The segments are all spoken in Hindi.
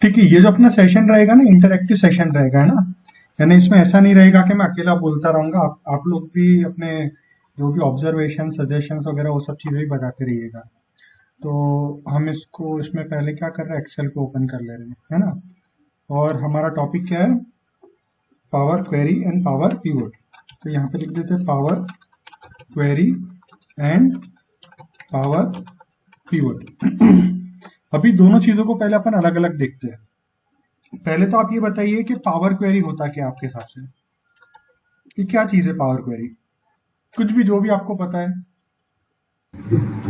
ठीक है, ये जो अपना सेशन रहेगा ना, इंटरैक्टिव सेशन रहेगा, है ना। यानी इसमें ऐसा नहीं रहेगा कि मैं अकेला बोलता रहूंगा, आप लोग भी अपने जो भी ऑब्जर्वेशन, सजेशंस वगैरह वो सब चीजें भी बताते रहिएगा। तो हम इसको इसमें पहले क्या कर रहे हैं, एक्सेल को ओपन कर ले रहे हैं, है ना। और हमारा टॉपिक क्या है, power query and power pivot. तो यहाँ पे लिख देते हैं power query and power pivot. अभी दोनों चीजों को पहले अपन अलग अलग देखते हैं। पहले तो आप ये बताइए कि पावर क्वेरी होता क्या आपके हिसाब से, कि क्या चीज है पावर क्वेरी, कुछ भी जो भी आपको पता है।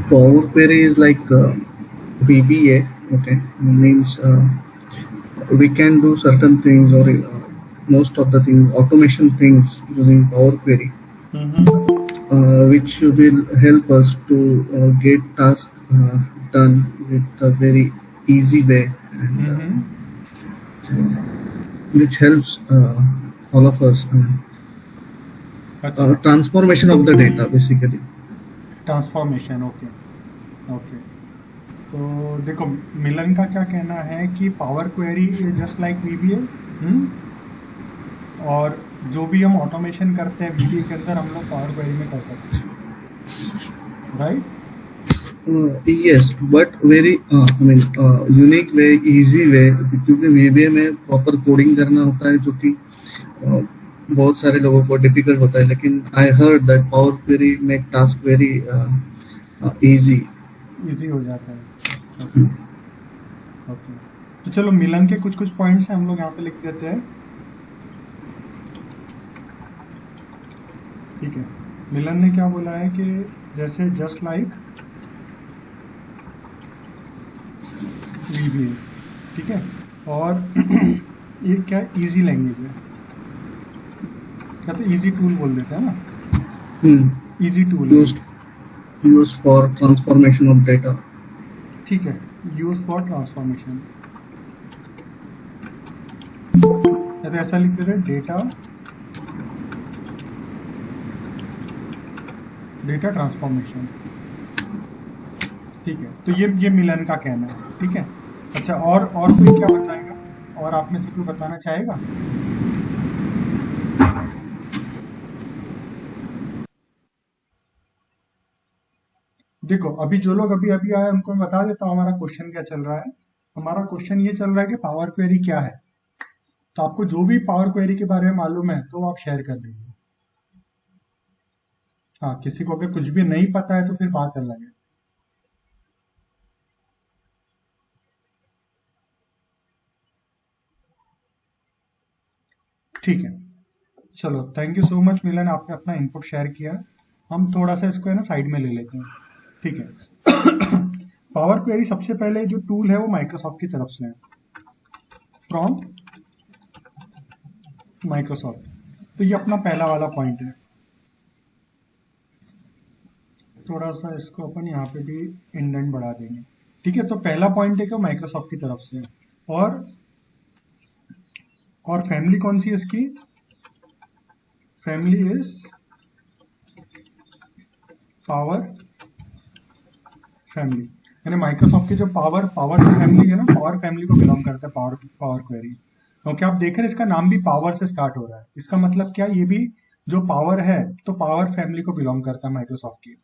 Power query is like VBA. Okay, means we can do certain things or most of the things, automation things using Power Query, which will help us to get tasks done with a very easy way, and which helps all of us. अच्छा, Transformation of the data, basically. Transformation, okay okay. तो देखो, मिलन का क्या कहना है कि power query is just like VBA, और जो भी हम ऑटोमेशन करते हैं वीबीए के अंदर, हम लोग पावर क्वेरी में कर सकते हैं, right. Yes, but very unique way, easy way, क्योंकि VBA में प्रॉपर कोडिंग करना होता है जो कि बहुत सारे लोगों को डिफिकल्ट होता है, लेकिन I heard that power query make task very easy. Easy हो जाता है, ओके ओके। तो चलो, मिलन के कुछ कुछ पॉइंट्स हैं, हम लोग यहाँ पे लिख देते हैं, ठीक है। मिलन ने क्या बोला है कि जैसे जस्ट लाइक वीबीए, ठीक है। और ये क्या इजी लैंग्वेज है, क्या तो इजी टूल बोल देते हैं ना, easy tool use for transformation of data, ठीक है, यूज फॉर ट्रांसफॉर्मेशन। तो ऐसा लिख देते हैं, डेटा ट्रांसफॉर्मेशन, ठीक है। तो ये मिलन का कहना है, ठीक है। अच्छा, और कोई क्या बताएगा, और आप में से कोई बताना चाहेगा। देखो, अभी जो लोग अभी अभी आए उनको मैं बता देता हूँ हमारा क्वेश्चन क्या चल रहा है। हमारा क्वेश्चन ये चल रहा है कि पावर क्वेरी क्या है। तो आपको जो भी पावर क्वेरी के बारे में मालूम है तो आप शेयर कर दीजिए। हाँ, किसी को अगर कुछ भी नहीं पता है तो फिर बात अलग है। ठीक है, चलो, थैंक यू सो मच मिलन, आपने अपना इनपुट शेयर किया। हम थोड़ा सा इसको है ना साइड में ले लेते हैं, ठीक है। पावर क्वेरी सबसे पहले जो टूल है वो माइक्रोसॉफ्ट की तरफ से है, फ्रॉम माइक्रोसॉफ्ट। तो ये अपना पहला वाला पॉइंट है। थोड़ा सा इसको अपन यहाँ पे भी इंडेंट बढ़ा देंगे, ठीक है। तो पहला पॉइंट है कि माइक्रोसॉफ्ट की तरफ से है। और फैमिली कौन सी है इसकी, फैमिली इज पावर फैमिली। यानी माइक्रोसॉफ्ट की जो पावर फैमिली है ना, पावर फैमिली को बिलोंग करता है पावर क्वेरी। क्योंकि आप देख रहे हैं इसका नाम भी पावर से स्टार्ट हो रहा है, इसका मतलब क्या, ये भी जो पावर है तो पावर फैमिली को बिलोंग करता है माइक्रोसॉफ्ट की।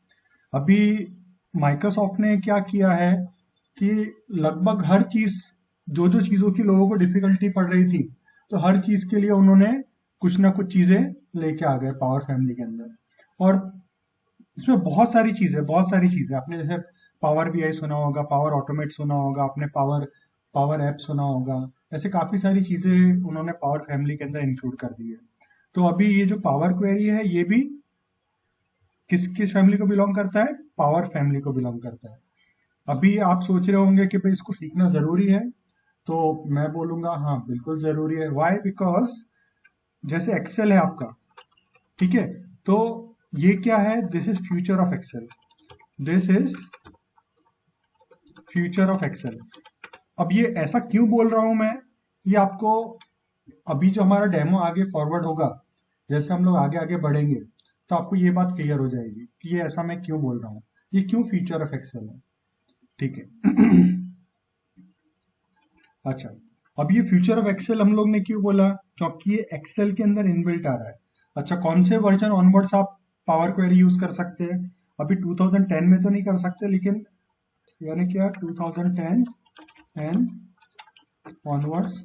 अभी माइक्रोसॉफ्ट ने क्या किया है कि लगभग हर चीज, जो जो चीजों की लोगों को डिफिकल्टी पड़ रही थी, तो हर चीज के लिए उन्होंने कुछ ना कुछ चीजें लेके आ गए पावर फैमिली के अंदर। और इसमें बहुत सारी चीजें आपने जैसे पावर बीआई सुना होगा, पावर ऑटोमेट सुना होगा आपने, पावर पावर ऐप सुना होगा। ऐसे काफी सारी चीजें उन्होंने पावर फैमिली के अंदर इंक्लूड कर दी है। तो अभी ये जो पावर क्वेरी है ये भी किस किस फैमिली को बिलोंग करता है, पावर फैमिली को बिलोंग करता है। अभी आप सोच रहे होंगे कि भाई इसको सीखना जरूरी है, तो मैं बोलूंगा हाँ बिल्कुल जरूरी है। वाई, बिकॉज जैसे एक्सेल है आपका, ठीक है। तो ये क्या है, this is future of Excel, this is future of Excel. अब ये ऐसा क्यों बोल रहा हूं मैं, ये आपको अभी जो हमारा डेमो आगे फॉरवर्ड होगा, जैसे हम लोग आगे आगे बढ़ेंगे तो आपको ये बात क्लियर हो जाएगी कि ये ऐसा मैं क्यों बोल रहा हूँ, ये क्यों फ्यूचर ऑफ एक्सेल है, ठीक है। अच्छा, अब ये फ्यूचर ऑफ एक्सेल हम लोग ने क्यों बोला, क्योंकि ये एक्सेल के अंदर इनबिल्ट आ रहा है। अच्छा, कौन से वर्जन ऑनवर्ड्स आप पावर क्वेरी यूज कर सकते हैं? अभी 2010 में तो नहीं कर सकते, लेकिन यानी क्या 2010 एंड ऑनवर्ड्स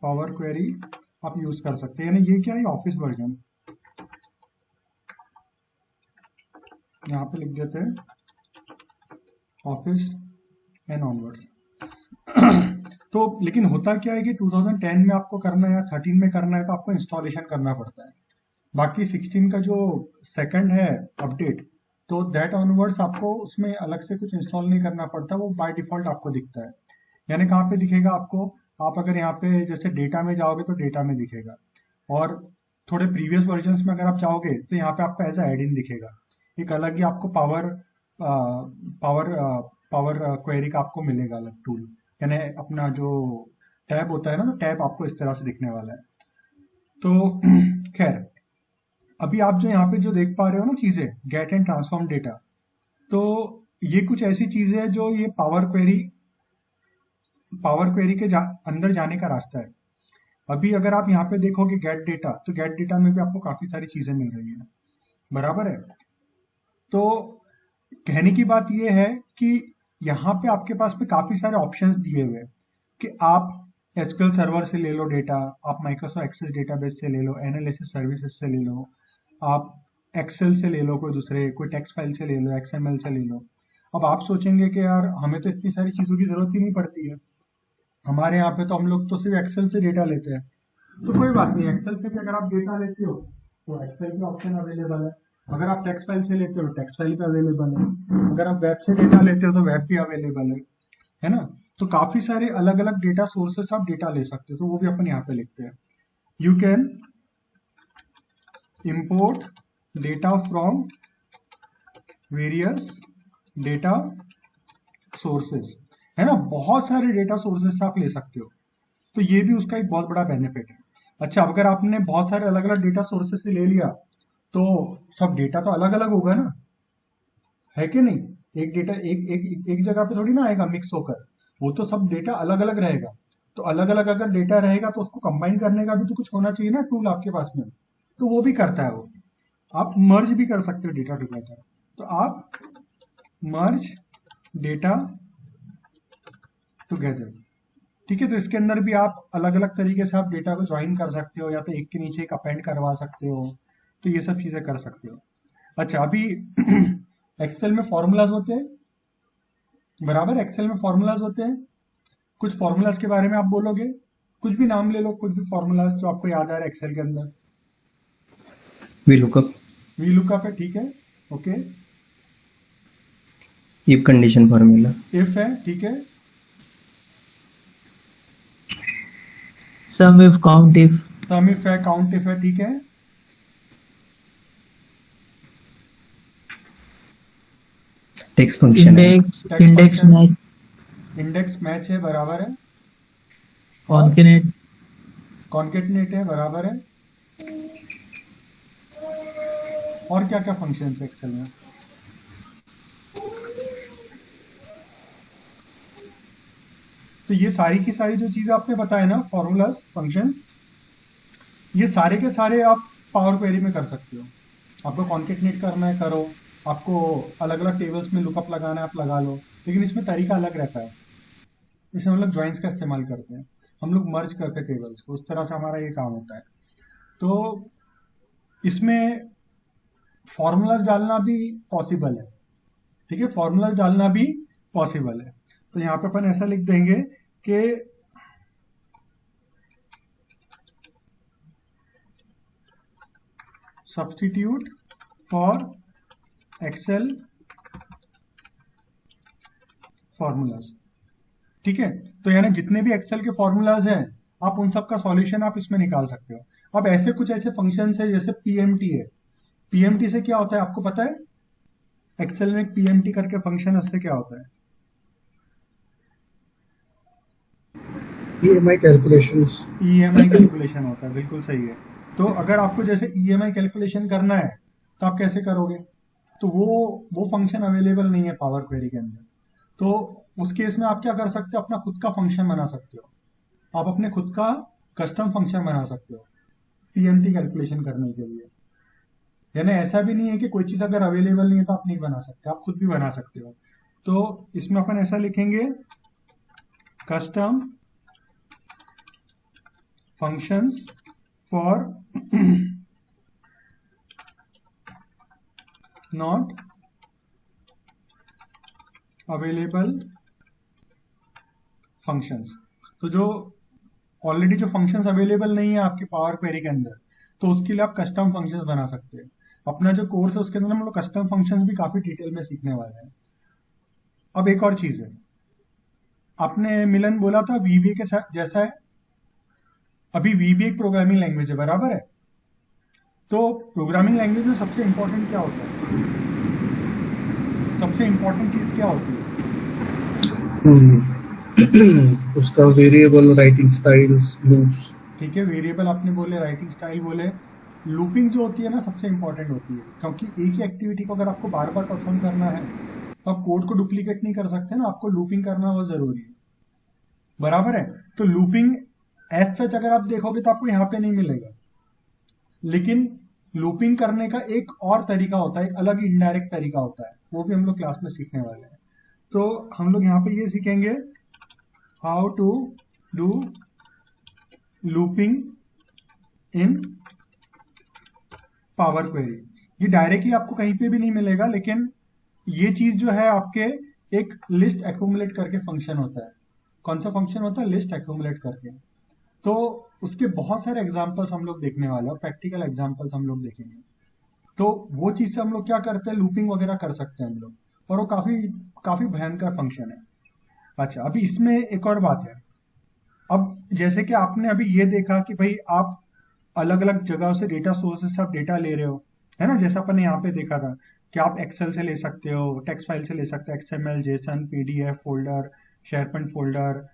पावर क्वेरी आप यूज कर सकते हैं। यानी ये क्या है, ऑफिस वर्जन, यहाँ पे लिख देते हैं ऑफिस एंड ऑनवर्ड्स। तो लेकिन होता क्या है कि 2010 में आपको करना है या 13 में करना है तो आपको इंस्टॉलेशन करना पड़ता है। बाकी 16 का जो सेकंड है अपडेट, तो दैट ऑनवर्ड्स आपको उसमें अलग से कुछ इंस्टॉल नहीं करना पड़ता, वो बाय डिफॉल्ट आपको दिखता है। यानी कहाँ पे दिखेगा आपको, आप अगर यहाँ पे जैसे डेटा में जाओगे तो डेटा में दिखेगा, और थोड़े प्रीवियस वर्जन्स में अगर आप जाओगे तो यहाँ पे आपको एज ए एड इन दिखेगा। एक अलग ही आपको पावर क्वेरी का आपको मिलेगा अलग टूल, यानी अपना जो टैब होता है ना, तो टैब आपको इस तरह से दिखने वाला है। तो खैर, अभी आप जो यहाँ पे जो देख पा रहे हो ना चीजें, गेट एंड ट्रांसफॉर्म डेटा, तो ये कुछ ऐसी चीजें है जो ये पावर क्वेरी के अंदर जाने का रास्ता है। अभी अगर आप यहाँ पे देखोगे गेट डेटा, तो गेट डेटा में भी आपको काफी सारी चीजें मिल रही है, बराबर है। तो कहने की बात ये है कि यहाँ पे आपके पास में काफी सारे ऑप्शंस दिए हुए हैं कि आप एसक्यूएल सर्वर से ले लो डेटा, आप माइक्रोसॉफ्ट एक्सेस डेटाबेस से ले लो, एनालिसिस सर्विसेज से ले लो, आप एक्सेल से ले लो, कोई टेक्स्ट फाइल से ले लो, एक्सएमएल से ले लो। अब आप सोचेंगे कि यार हमें तो इतनी सारी चीजों की जरूरत ही नहीं पड़ती है, हमारे यहाँ पे तो हम लोग तो सिर्फ एक्सेल से डेटा लेते हैं। तो कोई बात नहीं, एक्सेल से भी अगर आप डेटा लेते हो तो एक्सेल के ऑप्शन अवेलेबल है, अगर आप टेक्स्ट फाइल से लेते हो टेक्स्ट फाइल भी अवेलेबल है, अगर आप वेब से डेटा लेते हो तो वेब भी अवेलेबल है ना। तो काफी सारे अलग अलग डेटा सोर्सेस आप डेटा ले सकते हो, तो वो भी अपन यहाँ पे लिखते हैं। You can import data from various data sources, है ना, बहुत सारे डेटा सोर्सेस आप ले सकते हो, तो ये भी उसका एक बहुत बड़ा बेनिफिट है। अच्छा, अगर आपने बहुत सारे अलग अलग डेटा सोर्सेस से ले लिया तो सब डेटा तो अलग अलग होगा ना, है कि नहीं? एक डेटा एक जगह पे थोड़ी ना आएगा मिक्स होकर, वो तो सब डेटा अलग अलग रहेगा। तो अलग अलग अगर डेटा रहेगा तो उसको कंबाइन करने का भी तो कुछ होना चाहिए ना टूल आपके पास में, तो वो भी करता है वो। आप मर्ज भी कर सकते हो डेटा टुगेदर, तो आप मर्ज डेटा टुगेदर, ठीक है। तो इसके अंदर भी आप अलग अलग तरीके से आप डेटा को ज्वाइन कर सकते हो, या तो एक के नीचे एक अपेंड करवा सकते हो, तो ये सब चीजें कर सकते हो। अच्छा, अभी एक्सेल में फॉर्मूलाज होते हैं, बराबर, एक्सेल में फॉर्मूलाज होते हैं। कुछ फॉर्मूलाज के बारे में आप बोलोगे, कुछ भी नाम ले लो, कुछ भी फॉर्मूलाज जो आपको याद आ रहा है एक्सेल के अंदर। वी लुकअप है, ठीक है, okay. If condition formula, if है, ठीक है। सम इफ, काउंट इफ, है, काउंट इफ है, ठीक है। टेक्स्ट फंक्शन, इंडेक्स मैच है, बराबर है। कॉन्केटनेट है, बराबर है। और क्या क्या फंक्शन है एक्सेल में? तो ये सारी की सारी जो चीजें आपने बताया ना, फॉर्मूलाज, फंक्शंस, ये सारे के सारे आप पावर क्वेरी में कर सकते हो। आपको कॉन्केटनेट करना है करो, आपको अलग अलग टेबल्स में लुकअप लगाना है आप लगा लो, लेकिन इसमें तरीका अलग रहता है। इसमें हम लोग ज्वाइंस का इस्तेमाल करते हैं, हम लोग मर्ज करते हैं टेबल्स को, उस तरह से हमारा ये काम होता है। तो इसमें फॉर्मूलाज डालना भी पॉसिबल है, ठीक है, फॉर्मूलाज डालना भी पॉसिबल है। तो यहाँ पे अपन ऐसा लिख देंगे कि सब्स्टिट्यूट फॉर एक्सेल फॉर्मूलाज, ठीक है। तो यानी जितने भी एक्सेल के फॉर्मूलाज हैं, आप उन सब का सॉल्यूशन आप इसमें निकाल सकते हो। अब ऐसे कुछ ऐसे फंक्शंस है, जैसे पीएमटी है। पीएमटी से क्या होता है आपको पता है? एक्सेल में एक पीएमटी करके फंक्शन है, उससे क्या होता है? ईएमआई कैलकुलेशन होता है, बिल्कुल सही है। तो अगर आपको जैसे ईएमआई कैलकुलेशन करना है तो आप कैसे करोगे? तो वो फंक्शन अवेलेबल नहीं है पावर क्वेरी के अंदर। तो उस केस में आप क्या कर सकते हो, अपना खुद का फंक्शन बना सकते हो, आप अपने खुद का कस्टम फंक्शन बना सकते हो पीएमटी कैलकुलेशन करने के लिए। यानी ऐसा भी नहीं है कि कोई चीज अगर अवेलेबल नहीं है तो आप नहीं बना सकते, आप खुद भी बना सकते हो। तो इसमें अपन ऐसा लिखेंगे, custom functions for not available functions. तो जो ऑलरेडी जो फंक्शंस अवेलेबल नहीं है आपके पावर क्वेरी के अंदर, तो उसके लिए आप कस्टम फंक्शंस बना सकते हैं। अपना जो कोर्स है उसके अंदर हम लोग कस्टम फंक्शंस भी काफी डिटेल में सीखने वाले हैं। अब एक और चीज है, आपने मिलन बोला था वीबीए के साथ जैसा है, अभी वीबीए एक प्रोग्रामिंग लैंग्वेज है, बराबर है। तो प्रोग्रामिंग लैंग्वेज में सबसे इंपॉर्टेंट क्या होता है, सबसे इंपॉर्टेंट चीज क्या होती है? उसका वेरिएबल, राइटिंग स्टाइल्स, लूप्स। ठीक है, वेरिएबल आपने बोले, राइटिंग स्टाइल बोले, लूपिंग जो होती है ना सबसे इंपॉर्टेंट होती है, क्योंकि एक ही एक्टिविटी को अगर आपको बार बार परफॉर्म करना है तो आप कोड को डुप्लीकेट नहीं कर सकते ना, आपको लूपिंग करना बहुत जरूरी है, बराबर है। तो लूपिंग एज सच अगर आप देखोगे तो आपको यहाँ पे नहीं मिलेगा, लेकिन लूपिंग करने का एक और तरीका होता है, एक अलग इनडायरेक्ट तरीका होता है, वो भी हम लोग क्लास में सीखने वाले हैं। तो हम लोग यहाँ पे ये सीखेंगे, how to do looping in Power Query. ये डायरेक्टली आपको कहीं पे भी नहीं मिलेगा, लेकिन ये चीज जो है आपके एक लिस्ट एक्यूमुलेट करके फंक्शन होता है। कौन सा फंक्शन होता है? लिस्ट एक्यूमुलेट करके। तो उसके बहुत सारे एग्जांपल्स हम लोग देखने वाले हैं, प्रैक्टिकल एग्जांपल्स हम लोग देखेंगे। तो वो चीज से हम लोग क्या करते हैं, लूपिंग वगैरह कर सकते हैं हम लोग, और वो काफी काफी भयंकर फंक्शन है। अच्छा, अभी इसमें एक और बात है। अब जैसे कि आपने अभी ये देखा कि भाई आप अलग अलग जगह से डेटा सोर्सेस से आप डेटा ले रहे हो, है ना, जैसा अपन ने यहाँ पे देखा था कि आप एक्सेल से ले सकते हो, टेक्स्ट फाइल से ले सकते हो, XML, Jason, PDF folder, SharePoint folder,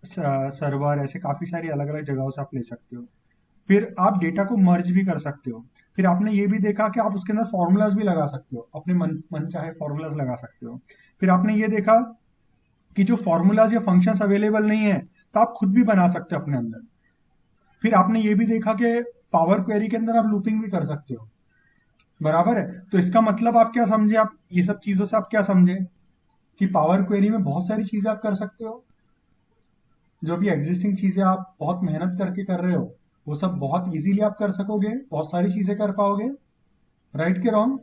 server, ऐसे काफी सारी अलग अलग जगहों से आप ले सकते हो। फिर आप डेटा को मर्ज भी कर सकते हो। फिर आपने ये भी देखा कि आप उसके अंदर फॉर्मूलाज भी लगा सकते हो, अपने मन चाहे फॉर्मूलाज लगा सकते हो। फिर आपने ये देखा कि जो फॉर्मूलाज या फंक्शंस अवेलेबल नहीं है तो आप खुद भी बना सकते हो अपने अंदर। फिर आपने ये भी देखा कि पावर क्वेरी के अंदर आप लूपिंग भी कर सकते हो, बराबर है। तो इसका मतलब आप क्या समझे, आप ये सब चीजों से आप क्या समझे कि पावर क्वेरी में बहुत सारी चीजें आप कर सकते हो। जो भी एग्जिस्टिंग चीजें आप बहुत मेहनत करके कर रहे हो वो सब बहुत इजीली आप कर सकोगे, बहुत सारी चीजें कर पाओगे, राइट के wrong?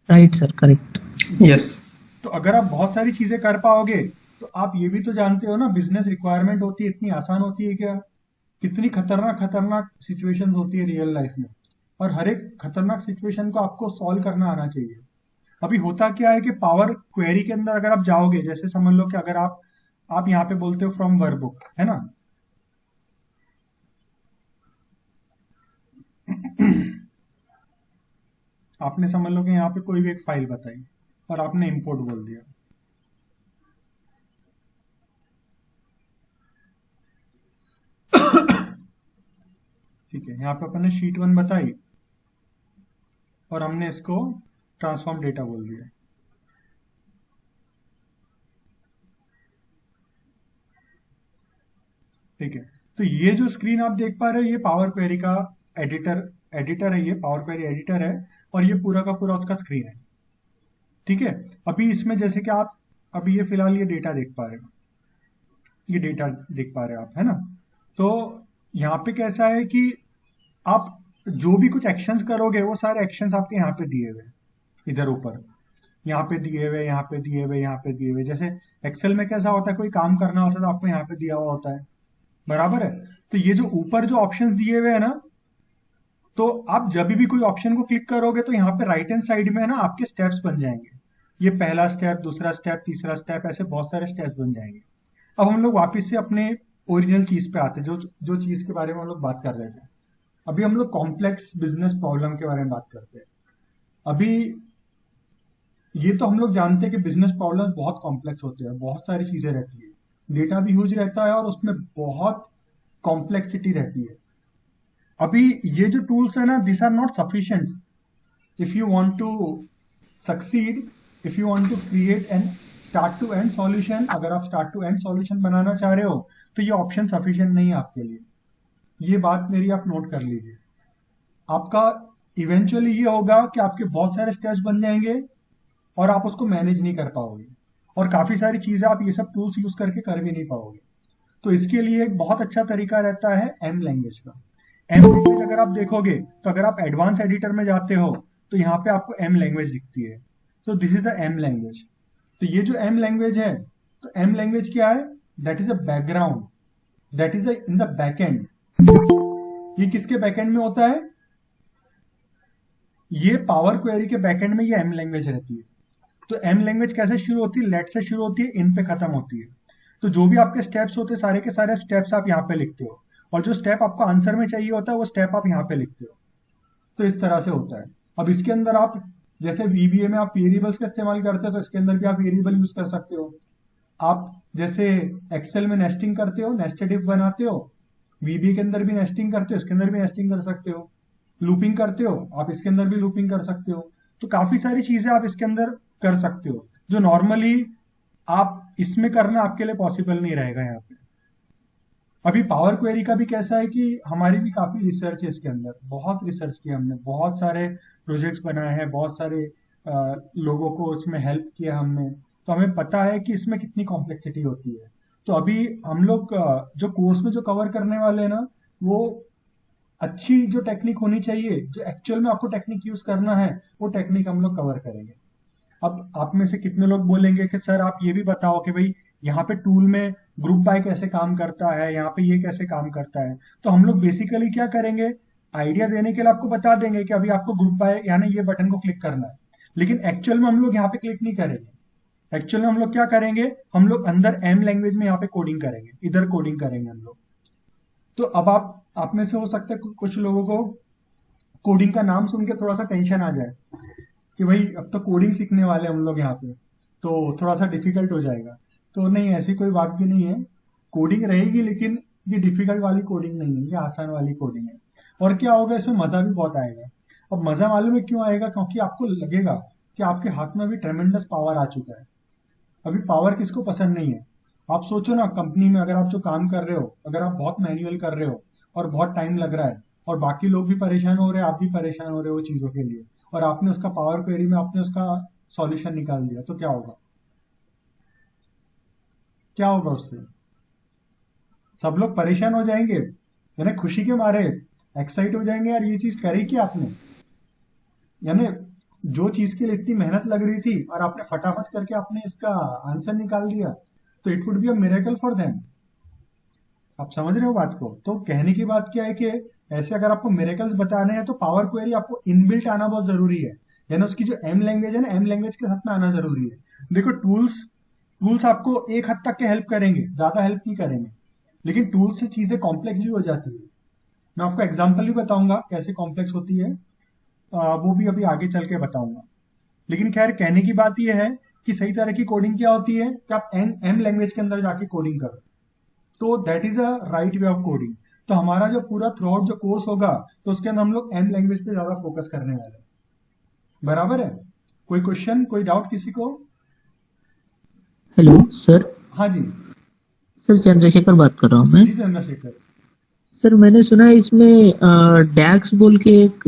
Right sir, correct. Yes. तो अगर आप बहुत सारी चीजें कर पाओगे तो आप ये भी तो जानते हो ना, बिजनेस रिक्वायरमेंट होती है, इतनी आसान होती है क्या? कितनी खतरनाक खतरनाक सिचुएशन होती है रियल लाइफ में, और हर एक खतरनाक सिचुएशन को आपको सॉल्व करना आना चाहिए। अभी होता क्या है कि पावर क्वेरी के अंदर अगर आप जाओगे, जैसे समझ लो कि अगर आप यहाँ पे बोलते हो फ्रॉम वर्कबुक, है ना, आपने समझ लो कि यहाँ पे कोई भी एक फाइल बताई और आपने इंपोर्ट बोल दिया, ठीक है। यहाँ पे अपन ने शीट 1 बताई और हमने इसको ट्रांसफॉर्म डेटा बोल दिया, ठीक है। तो ये जो स्क्रीन आप देख पा रहे हो ये पावर क्वेरी का एडिटर है, ये पावर क्वेरी एडिटर है, और ये पूरा का पूरा उसका स्क्रीन है, ठीक है। अभी इसमें जैसे कि आप अभी ये फिलहाल ये डेटा देख पा रहे हो, ये डेटा देख पा रहे हो आप, है ना। तो यहाँ पे कैसा है कि आप जो भी कुछ एक्शंस करोगे वो सारे एक्शंस आपके यहाँ पे दिए हुए, इधर ऊपर यहाँ पे दिए हुए, यहाँ पे दिए हुए, यहाँ पे दिए हुए। जैसे एक्सेल में कैसा होता है, कोई काम करना होता है तो आपको यहाँ पे दिया हुआ होता है, बराबर है। तो ये जो ऊपर जो ऑप्शंस दिए हुए है ना, तो आप जब भी कोई ऑप्शन को क्लिक करोगे तो यहाँ पे राइट हैंड साइड में ना आपके स्टेप्स बन जाएंगे, ये पहला स्टेप, दूसरा स्टेप, तीसरा स्टेप, ऐसे बहुत सारे स्टेप्स बन जाएंगे। अब हम लोग वापस से अपने ओरिजिनल चीज पे आते हैं, जो चीज के बारे में हम लोग बात कर रहे थे। अभी हम लोग कॉम्प्लेक्स बिजनेस प्रॉब्लम के बारे में बात करते हैं। अभी ये तो हम लोग जानते हैं कि बिजनेस प्रॉब्लम बहुत कॉम्प्लेक्स होते हैं, बहुत सारी चीजें रहती है, डेटा भी ह्यूज रहता है और उसमें बहुत कॉम्प्लेक्सिटी रहती है। अभी ये जो टूल्स है ना, this are not sufficient if you want to succeed if you want to create an start to end solution. अगर आप start to end solution बनाना चाह रहे हो तो ये ऑप्शन सफिशिएंट नहीं है आपके लिए। ये बात मेरी आप नोट कर लीजिए। आपका इवेंचुअली ये होगा कि आपके बहुत सारे स्टेप्स बन जाएंगे और आप उसको मैनेज नहीं कर पाओगे, और काफी सारी चीजें आप ये सब टूल्स यूज करके कर भी नहीं पाओगे। तो इसके लिए एक बहुत अच्छा तरीका रहता है एम लैंग्वेज का। एम लैंग्वेज अगर आप देखोगे तो अगर आप एडवांस एडिटर में जाते हो तो यहाँ पे आपको एम लैंग्वेज दिखती है। तो this is the M language. तो ये जो एम लैंग्वेज है, तो एम लैंग्वेज क्या है? That is a background, that is in the backend. ये किसके बैकएंड में होता है? ये पावर क्वेरी के बैकएंड में ये एम लैंग्वेज रहती है। तो एम लैंग्वेज कैसे शुरू होती है? लेट से शुरू होती है, इन पे खत्म होती है। तो जो भी आपके स्टेप्स होते हैं सारे के सारे स्टेप्स आप यहाँ पे लिखते हो, और जो स्टेप आपको आंसर में चाहिए होता है वो स्टेप आप यहाँ पे लिखते हो। तो इस तरह से होता है। अब इसके अंदर आप जैसे VBA में आप वेरिएबल्स का इस्तेमाल करते हो तो इसके अंदर भी आप वेरिएबल यूज कर सकते हो। आप जैसे एक्सेल में नेस्टिंग करते हो, नेस्टेड इफ बनाते हो, VBA के अंदर भी नेस्टिंग करते हो, इसके अंदर भी नेस्टिंग कर सकते हो। लूपिंग करते हो, आप इसके अंदर भी लूपिंग कर सकते हो। तो काफी सारी चीजें आप इसके अंदर कर सकते हो जो नॉर्मली आप इसमें करना आपके लिए पॉसिबल नहीं रहेगा यहाँ पे। अभी पावर क्वेरी का भी कैसा है कि हमारी भी काफी रिसर्च है इसके अंदर, बहुत रिसर्च किया हमने, बहुत सारे प्रोजेक्ट्स बनाए हैं, बहुत सारे लोगों को इसमें हेल्प किया हमने। तो हमें पता है कि इसमें कितनी कॉम्प्लेक्सिटी होती है। तो अभी हम लोग जो कोर्स में जो कवर करने वाले हैं ना, वो अच्छी जो टेक्निक होनी चाहिए, जो एक्चुअल में आपको टेक्निक यूज करना है, वो टेक्निक हम लोग कवर करेंगे। अब आप में से कितने लोग बोलेंगे कि सर आप ये भी बताओ कि भाई यहाँ पे टूल में ग्रुप बाय कैसे काम करता है, यहाँ पे ये कैसे काम करता है। तो हम लोग बेसिकली क्या करेंगे, आइडिया देने के लिए आपको बता देंगे कि अभी आपको ग्रुप बाय यानी ये बटन को क्लिक करना है, लेकिन एक्चुअल में हम लोग यहाँ पे क्लिक नहीं करेंगे। एक्चुअल में हम लोग क्या करेंगे, हम लोग अंदर एम लैंग्वेज में यहाँ पे कोडिंग करेंगे, इधर कोडिंग करेंगे हम लोग। तो अब आप में से हो सकता है कुछ लोगों को कोडिंग का नाम सुन के थोड़ा सा टेंशन आ जाए कि भाई अब तो कोडिंग सीखने वाले हम लोग यहाँ पे, तो थोड़ा सा डिफिकल्ट हो जाएगा। तो नहीं, ऐसी कोई बात भी नहीं है। कोडिंग रहेगी, लेकिन ये डिफिकल्ट वाली कोडिंग नहीं है, ये आसान वाली कोडिंग है। और क्या होगा, इसमें मजा भी बहुत आएगा। अब मजा मालूम है क्यों आएगा? क्योंकि आपको लगेगा कि आपके हाथ में अभी ट्रेमेंडस पावर आ चुका है। अभी पावर किसको पसंद नहीं है? आप सोचो ना, कंपनी में अगर आप जो काम कर रहे हो, अगर आप बहुत मैन्युअल कर रहे हो और बहुत टाइम लग रहा है, और बाकी लोग भी परेशान हो रहे हैं, आप भी परेशान हो रहे हो चीजों के लिए, और आपने उसका पावर क्वेरी में आपने उसका सॉल्यूशन निकाल दिया, तो क्या होगा? क्या होगा उससे? सब लोग परेशान हो जाएंगे, यानी खुशी के मारे एक्साइट हो जाएंगे, यार ये चीज करी क्या आपने, यानी जो चीज के लिए इतनी मेहनत लग रही थी और आपने फटाफट करके आपने इसका आंसर निकाल दिया, तो it would be a miracle for them. आप समझ रहे हो बात को? तो कहने की बात क्या है कि ऐसे अगर आपको मिरेकल्स बताने हैं तो पावर क्वेरी आपको इनबिल्ट आना बहुत जरूरी है, यानी उसकी जो एम लैंग्वेज है ना, एम लैंग्वेज के साथ में आना जरूरी है। देखो टूल्स आपको एक हद तक के हेल्प करेंगे, ज्यादा हेल्प नहीं करेंगे, लेकिन टूल्स से चीजें कॉम्प्लेक्स भी हो जाती है। मैं आपको एग्जांपल भी बताऊंगा कैसे कॉम्प्लेक्स होती है, वो भी अभी आगे चल के बताऊंगा। लेकिन खैर, कहने की बात यह है कि सही तरह की कोडिंग क्या होती है कि आप एम लैंग्वेज के अंदर जाके कोडिंग करो, तो that is a right way of coding. तो हमारा जो पूरा थ्रू आउट जो कोर्स होगा, तो उसके अंदर हम लोग एम लैंग्वेज पे ज्यादा फोकस करने वाले हैं। बराबर है? कोई क्वेश्चन, कोई डाउट किसी को? Hello sir. हाँ जी सर चंद्रशेखर बात कर रहा हूँ मैं। जी चंद्रशेखर। सर मैंने सुना है इसमें डैक्स बोल के एक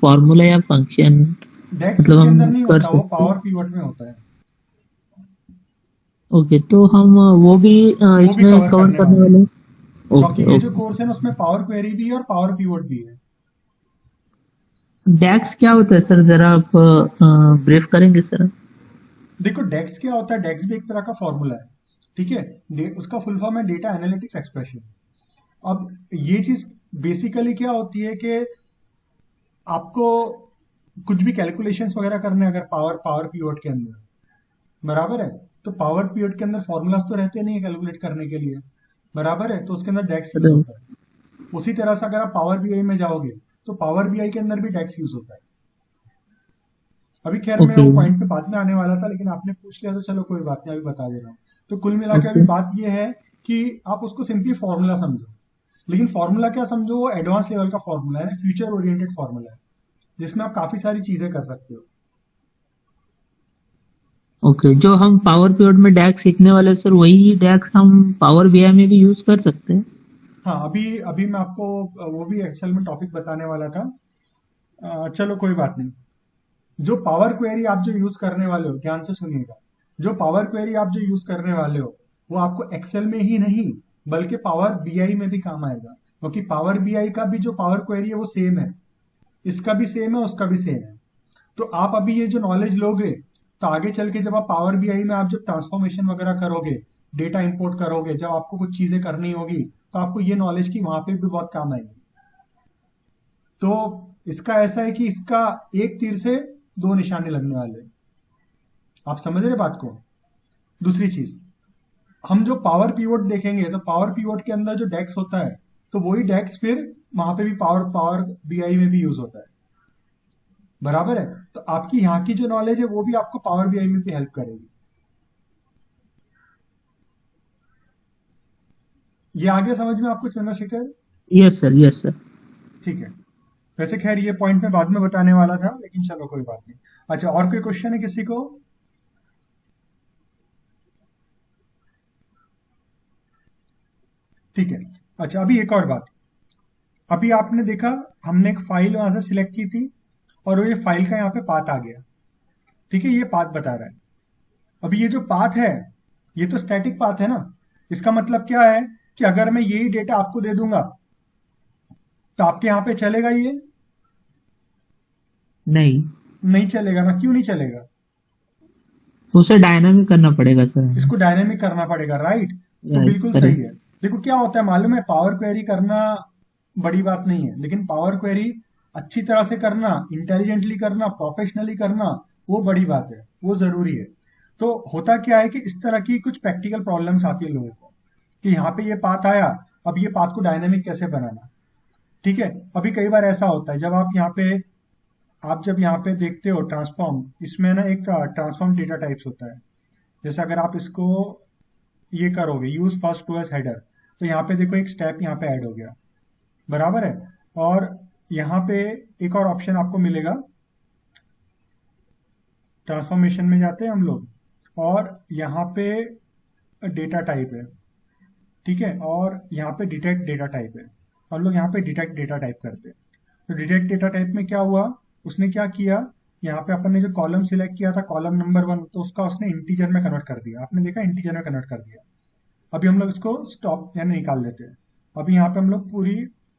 फॉर्मूला या फंक्शन डेक्स मतलब के अंदर हम नहीं कर होता, वो सकते पावर हैं। पिवट में होता है। ओके, तो हम वो भी वो भी इसमें कवर कवर करने करने वाले वाले हैं, हैं। क्योंकि ओके ये जो ओके। कोर्स है ना, उसमें पावर क्वेरी भी है और पावर पिवट भी है। डैक्स क्या होता है सर, जरा आप ब्रीफ करेंगे सर? देखो डेक्स क्या होता है, डेक्स भी एक तरह का फॉर्मूला है, ठीक है। उसका फुल फॉर्म है डेटा एनालिटिक्स एक्सप्रेशन। अब ये चीज बेसिकली क्या होती है कि आपको कुछ भी कैलकुलेशंस वगैरह करने अगर पावर पिवट के अंदर, बराबर है, तो पावर पिवट के अंदर फॉर्मूलाज तो रहते नहीं है कैलकुलेट करने के लिए, बराबर है, तो उसके अंदर डेक्स यूज होता है। उसी तरह से अगर आप पावर बीआई में जाओगे तो पावर बीआई के अंदर भी डेक्स यूज होता है। अभी खैर मैं ओके वो पॉइंट पे बाद में आने वाला था, लेकिन आपने पूछ लिया तो चलो कोई बात नहीं, अभी बता दे रहा हूँ। तो कुल मिला के अभी ओके बात ये है कि आप उसको सिंपली फॉर्मूला समझो, लेकिन फॉर्मूला क्या समझो, वो एडवांस लेवल का फॉर्मूला है, फ्यूचर ओरिएंटेड फॉर्मूला है, जिसमें आप काफी सारी चीजें कर सकते हो। ओके, जो हम पावर पीरियड में डैक्स सीखने वाले सर, वही डैक्स हम पावर बीआई में भी यूज कर सकते हैं? हाँ, अभी अभी मैं आपको वो भी एक्सेल में टॉपिक बताने वाला था। चलो कोई बात नहीं। जो पावर क्वेरी आप जो यूज करने वाले हो, ध्यान से सुनिएगा, जो पावर क्वेरी आप जो यूज करने वाले हो वो आपको एक्सेल में ही नहीं बल्कि पावर बीआई में भी काम आएगा, क्योंकि पावर बीआई का भी जो पावर क्वेरी है वो सेम है, इसका भी सेम है, उसका भी सेम है। तो आप अभी ये जो नॉलेज लोगे तो आगे चल के जब आप पावर बीआई में आप जब ट्रांसफॉर्मेशन वगैरह करोगे, डेटा इंपोर्ट करोगे, जब आपको कुछ चीजें करनी होगी तो आपको ये नॉलेज की वहां पे भी बहुत काम आएगी। तो इसका ऐसा है कि इसका एक तीर से दो निशाने लगने वाले हैं। आप समझ रहे बात को? दूसरी चीज, हम जो पावर पीवोट देखेंगे तो पावर पीवोट के अंदर जो डेक्स होता है तो वही डेक्स फिर वहां पे भी पावर बीआई में भी यूज होता है, बराबर है? तो आपकी यहाँ की जो नॉलेज है वो भी आपको पावर बीआई में भी हेल्प करेगी। ये आगे समझ में आपको Chandrashekhar? Yes sir, yes sir. ठीक है। वैसे खैर ये पॉइंट मैं बाद में बताने वाला था, लेकिन चलो कोई बात नहीं। अच्छा, और कोई क्वेश्चन है किसी को? ठीक है। अच्छा, अभी एक और बात। अभी आपने देखा हमने एक फाइल वहां से सिलेक्ट की थी और ये फाइल का यहाँ पे पाथ आ गया, ठीक है, ये पाथ बता रहा है। अभी ये जो पाथ है ये तो स्टैटिक पाथ है ना, इसका मतलब क्या है कि अगर मैं यही डेटा आपको दे दूंगा तो आपके यहाँ पे चलेगा ये? नहीं चलेगा ना। क्यों नहीं चलेगा? उसे डायनामिक करना पड़ेगा सर। इसको डायनेमिक करना पड़ेगा, राइट? तो Right, बिल्कुल correct. सही है। देखो क्या होता है मालूम है, पावर क्वेरी करना बड़ी बात नहीं है, लेकिन पावर क्वेरी अच्छी तरह से करना, इंटेलिजेंटली करना, प्रोफेशनली करना, वो बड़ी बात है, वो जरूरी है। तो होता क्या है कि इस तरह की कुछ प्रैक्टिकल प्रॉब्लम्स आती है लोगों को कि यहाँ पे ये पाथ आया, अब ये पाथ को डायनेमिक कैसे बनाना, ठीक है? अभी कई बार ऐसा होता है जब आप जब यहाँ पे देखते हो ट्रांसफॉर्म, इसमें ना एक ट्रांसफॉर्म डेटा टाइप्स होता है। जैसे अगर आप इसको ये करोगे use first two as header, तो यहाँ पे देखो एक स्टेप यहाँ पे ऐड हो गया, बराबर है? और यहाँ पे एक और ऑप्शन आपको मिलेगा, ट्रांसफॉर्मेशन में जाते हैं हम लोग और यहाँ पे डेटा टाइप है, ठीक है, और यहाँ पे डिटेक्ट डेटा टाइप है। हम लोग यहाँ पे डिटेक्ट डेटा टाइप करते हैं। तो डिटेक्ट डेटा टाइप में क्या हुआ, उसने क्या किया, यहाँ पे अपन ने जो कॉलम सिलेक्ट किया था कॉलम नंबर 1, तो उसका उसने इंटीजर में कन्वर्ट कर दिया। आपने देखा इंटीजर में कन्वर्ट कर दिया। अभी हम लोग इसको स्टॉप यानी निकाल देते हैं। अभी यहाँ पे हम लोग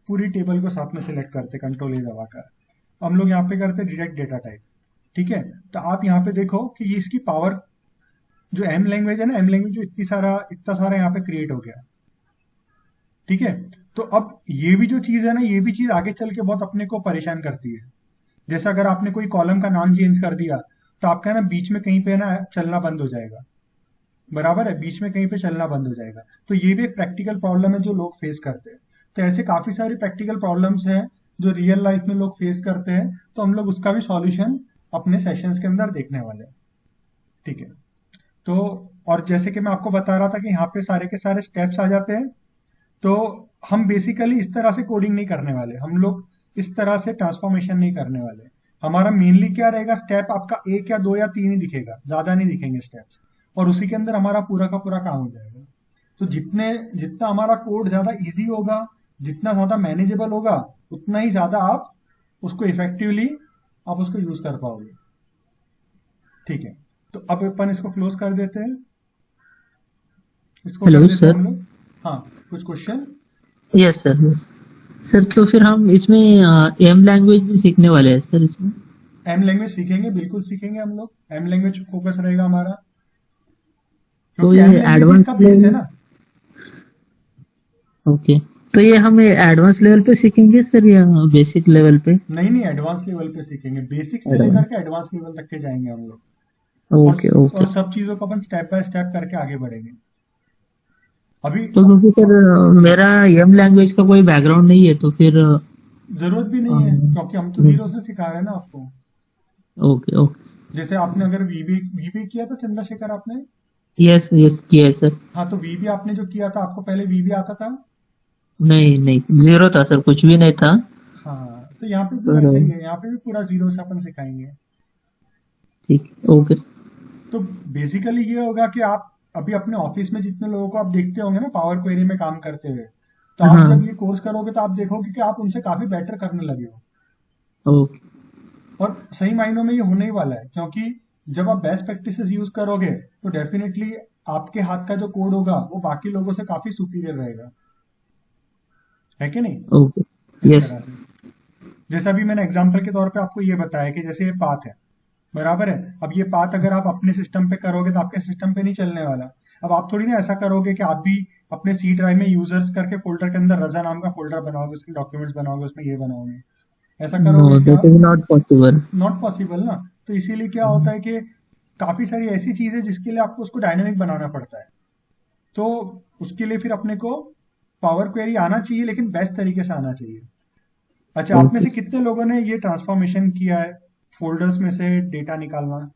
पूरी टेबल को साथ में सिलेक्ट करते, कंट्रोल ए दबाकर हम लोग यहाँ पे करते डिटेक्ट डेटा टाइप, ठीक है? तो आप यहाँ पे देखो कि ये इसकी पावर जो एम लैंग्वेज है ना, एम लैंग्वेज जो इतना सारा यहाँ पे क्रिएट हो गया, ठीक है? तो अब ये भी जो चीज है ना, ये भी चीज आगे चल के बहुत अपने को परेशान करती है। जैसे अगर आपने कोई कॉलम का नाम चेंज कर दिया तो आपका ना बीच में कहीं पे ना चलना बंद हो जाएगा, बराबर है? बीच में कहीं पे चलना बंद हो जाएगा। तो ये भी एक प्रैक्टिकल प्रॉब्लम है जो लोग फेस करते हैं। तो ऐसे काफी सारी प्रैक्टिकल प्रॉब्लम्स हैं जो रियल लाइफ में लोग फेस करते हैं, तो हम लोग उसका भी सॉल्यूशन अपने सेशंस के अंदर देखने वाले हैं, ठीक है? तो और जैसे कि मैं आपको बता रहा था कि यहाँ पे सारे के सारे स्टेप्स आ जाते हैं, तो हम बेसिकली इस तरह से कोडिंग नहीं करने वाले, हम लोग इस तरह से ट्रांसफॉर्मेशन नहीं करने वाले। हमारा मेनली क्या रहेगा, स्टेप आपका 1 या 2 या 3 ही दिखेगा, ज्यादा नहीं दिखेंगे स्टेप्स, और उसी के अंदर हमारा पूरा का पूरा काम हो जाएगा। तो जितना हमारा कोड ज्यादा इजी होगा, जितना ज्यादा मैनेजेबल होगा, उतना ही ज्यादा आप उसको इफेक्टिवली आप उसको यूज कर पाओगे, ठीक है? तो अब अपन इसको क्लोज कर देते हैं, इसको हेलो कर देते हैं सर। हम लोग। हाँ, कुछ question? Yes sir, yes sir. तो फिर हम इसमें एम लैंग्वेज भी सीखने वाले हैं सर इसमें? एम लैंग्वेज सीखेंगे, बिल्कुल सीखेंगे हम लोग। एम लैंग्वेज फोकस रहेगा हमारा, तो क्योंकि ये एम लैंग्वेज एडवांस इसका बेस है ना। ओके, तो ये हम एडवांस लेवल पे सीखेंगे सर या बेसिक लेवल पे? नहीं, एडवांस लेवल पे सीखेंगे, बेसिक से Advanced. लेकर के एडवांस लेवल तक के जाएंगे हम लोग। Okay okay. और सब चीजों को अपन स्टेप बाय स्टेप करके आगे बढ़ेंगे। अभी तो क्योंकि सर मेरा एम लैंग्वेज का कोई बैकग्राउंड नहीं है, तो फिर जरूरत भी नहीं है, क्योंकि हम तो जीरो से सिखा रहे हैं ना आपको। Okay okay. जैसे आपने अगर वीबी किया था चंद्रशेखर आपने? यस यस किया है सर। हाँ, तो वीबी आपने जो किया था, आपको पहले वीबी आता था? नहीं, जीरो था सर, कुछ भी नहीं था। हाँ, तो यहाँ पे भी वैसे ही है, यहाँ पे भी पूरा जीरो से अपन सिखाएंगे। ठीक, ओके सर। तो बेसिकली ये होगा कि आप अभी अपने ऑफिस में जितने लोगों को आप देखते होंगे ना पावर क्वेरी में काम करते हुए, तो आप हाँ जब ये कोर्स करोगे तो आप देखोगे कि आप उनसे काफी बेटर करने लगे हो। ओके और सही मायनों में ये होने ही वाला है, क्योंकि जब आप बेस्ट प्रैक्टिसेस यूज करोगे तो डेफिनेटली आपके हाथ का जो कोड होगा वो बाकी लोगों से काफी सुपीरियर रहेगा, है कि नहीं? ओके इस यस तरह से जैसे अभी मैंने एग्जांपल के तौर पे आपको ये बताया कि जैसे ये पाथ है, बराबर है। अब ये पाथ अगर आप अपने सिस्टम पे करोगे तो आपके सिस्टम पे नहीं चलने वाला। अब आप थोड़ी ना ऐसा करोगे कि आप भी अपने सी ड्राइव में यूजर्स करके फोल्डर के अंदर रजा नाम का फोल्डर बनाओगे, उसके डॉक्यूमेंट्स बनाओगे, उसमें ये बनाओगे, ऐसा नो करोगे क्या? That is not possible not possible ना। तो इसीलिए क्या होता है कि काफी सारी ऐसी चीज है जिसके लिए आपको उसको डायनेमिक बनाना पड़ता है। तो उसके लिए फिर अपने को पावर क्वेरी आना चाहिए, लेकिन बेस्ट तरीके से आना चाहिए। अच्छा, आप में से ओके कितने लोगों ने ये ट्रांसफॉर्मेशन किया है, फोल्डर्स में से डेटा निकालना?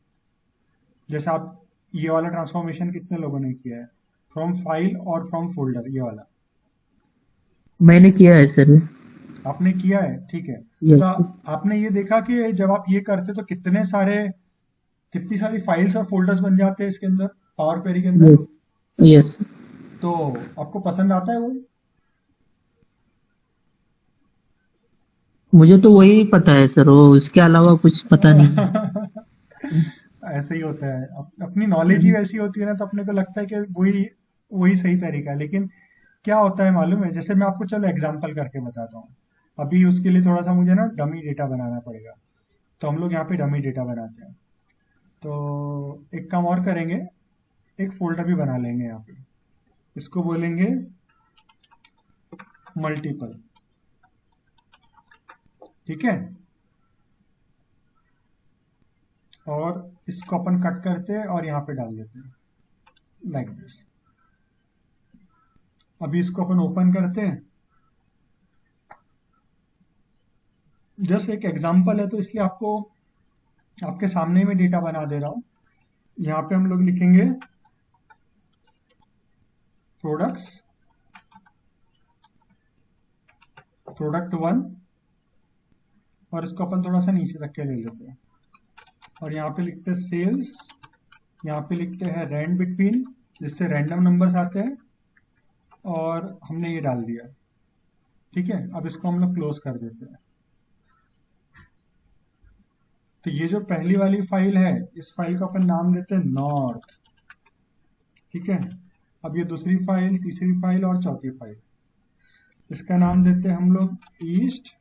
जैसे आप ये वाला ट्रांसफॉर्मेशन कितने लोगों ने किया है, फ्रॉम फाइल और फ्रॉम फोल्डर, ये वाला मैंने किया है सर आपने किया है? ठीक है। तो यस आपने ये देखा कि जब आप ये करते तो कितनी सारी फाइल्स और फोल्डर्स बन जाते हैं इसके अंदर, पावर क्वेरी के अंदर। यस यस तो आपको पसंद आता है वो? मुझे तो वही पता है सर, वो उसके अलावा कुछ पता नहीं। ऐसे ही होता है, अपनी नॉलेज ही वैसी होती है ना, तो अपने को लगता है कि वही वही सही तरीका है। लेकिन क्या होता है मालूम है, जैसे मैं आपको चलो एग्जांपल करके बताता हूँ। अभी उसके लिए थोड़ा सा मुझे ना डमी डेटा बनाना पड़ेगा, तो हम लोग यहाँ पे डमी डेटा बनाते हैं। तो एक काम और करेंगे, एक फोल्डर भी बना लेंगे यहाँ पे, इसको बोलेंगे मल्टीपल, ठीक है। और इसको अपन कट करते हैं और यहाँ पे डाल देते हैं लाइक दिस। अभी इसको अपन ओपन करते हैं, जस्ट एक एग्जांपल है तो इसलिए आपको आपके सामने में डेटा बना दे रहा हूं। यहाँ पे हम लोग लिखेंगे प्रोडक्ट्स, प्रोडक्ट 1, और इसको अपन थोड़ा सा नीचे तक के ले लेते हैं, और यहाँ पे लिखते हैं सेल्स, यहाँ पे लिखते हैं रैंड बिटवीन, जिससे रैंडम नंबर्स आते हैं, और हमने ये डाल दिया, ठीक है। अब इसको हम लोग क्लोज कर देते हैं। तो ये जो पहली वाली फाइल है, इस फाइल को अपन नाम देते हैं नॉर्थ, ठीक है। अब ये दूसरी फाइल, तीसरी फाइल और चौथी फाइल, इसका नाम देते हैं हम लोग ईस्ट,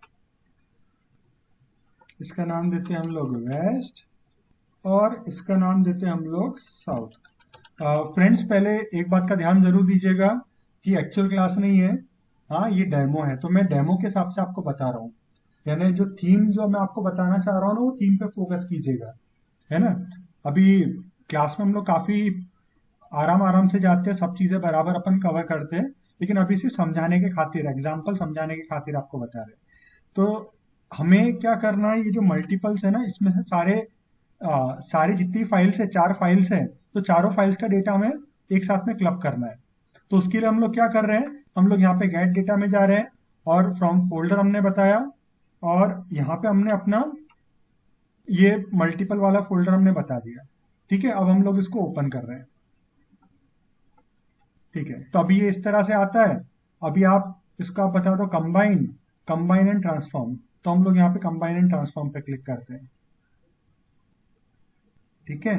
इसका नाम देते हैं हम लोग वेस्ट, और इसका नाम देते हैं हम लोग साउथ। फ्रेंड्स, पहले एक बात का ध्यान जरूर दीजिएगा कि एक्चुअल क्लास नहीं है, हाँ ये डेमो है, तो मैं डेमो के हिसाब से आपको बता रहा हूँ। यानी जो थीम जो मैं आपको बताना चाह रहा हूँ ना, वो थीम पे फोकस कीजिएगा, है ना। अभी क्लास में हम लोग काफी आराम आराम से जाते हैं, सब चीजें बराबर अपन कवर करते हैं, लेकिन अभी सिर्फ समझाने के खातिर, एग्जाम्पल समझाने के खातिर आपको बता रहे हैं। तो हमें क्या करना है, ये जो मल्टीपल्स है ना, इसमें से सारे जितनी फाइल्स है, 4 फाइल्स है, तो चारों फाइल्स का डेटा हमें एक साथ में क्लब करना है। तो उसके लिए हम लोग क्या कर रहे हैं, हम लोग यहाँ पे गेट डेटा में जा रहे हैं, और फ्रॉम फोल्डर हमने बताया, और यहाँ पे हमने अपना ये मल्टीपल वाला फोल्डर हमने बता दिया, ठीक है। अब हम लोग इसको ओपन कर रहे हैं, ठीक है। तो अभी ये इस तरह से आता है। अभी आप इसका आप बता दो कंबाइन एंड ट्रांसफॉर्म, तो हम लोग यहाँ पे कंबाइन एंड ट्रांसफॉर्म पे क्लिक करते हैं, ठीक है।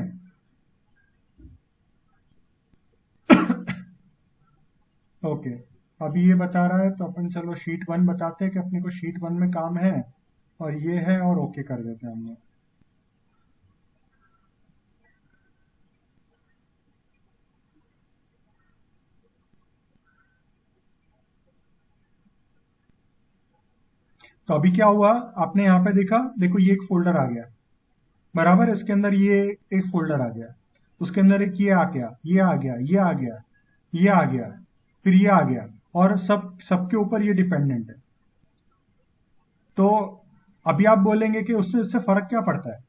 ओके, अभी ये बता रहा है, तो अपन चलो शीट 1 बताते हैं कि अपने को शीट 1 में काम है, और ये है, और ओके कर देते हैं हम लोग। तो अभी क्या हुआ, आपने यहाँ पे देखा, देखो ये एक फोल्डर आ गया, बराबर है। उसके अंदर ये एक फोल्डर आ गया, उसके अंदर एक ये आ गया, ये आ गया, ये आ गया, ये आ गया, फिर ये आ गया, और सबके ऊपर ये डिपेंडेंट है। तो अभी आप बोलेंगे कि उससे फर्क क्या पड़ता है।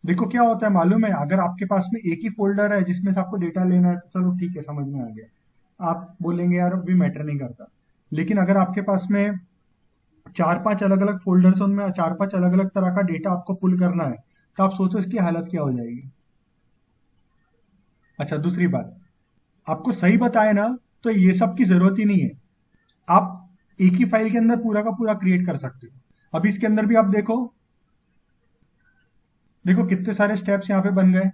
देखो क्या होता है मालूम है, अगर आपके पास में एक ही फोल्डर है जिसमें से आपको डेटा लेना है, तो चलो ठीक है, समझ में आ गया, आप बोलेंगे यार अभी मैटर नहीं करता। लेकिन अगर आपके पास में 4-5 अलग अलग फोल्डर्स, उनमें 4-5 अलग अलग तरह का डेटा आपको पुल करना है, तो आप सोचो इसकी हालत क्या हो जाएगी। अच्छा, दूसरी बात, आपको सही बताए ना तो ये सब की जरूरत ही नहीं है। आप एक ही फाइल के अंदर पूरा का पूरा क्रिएट कर सकते हो। अब इसके अंदर भी आप देखो, देखो कितने सारे स्टेप्स यहाँ पे बन गए,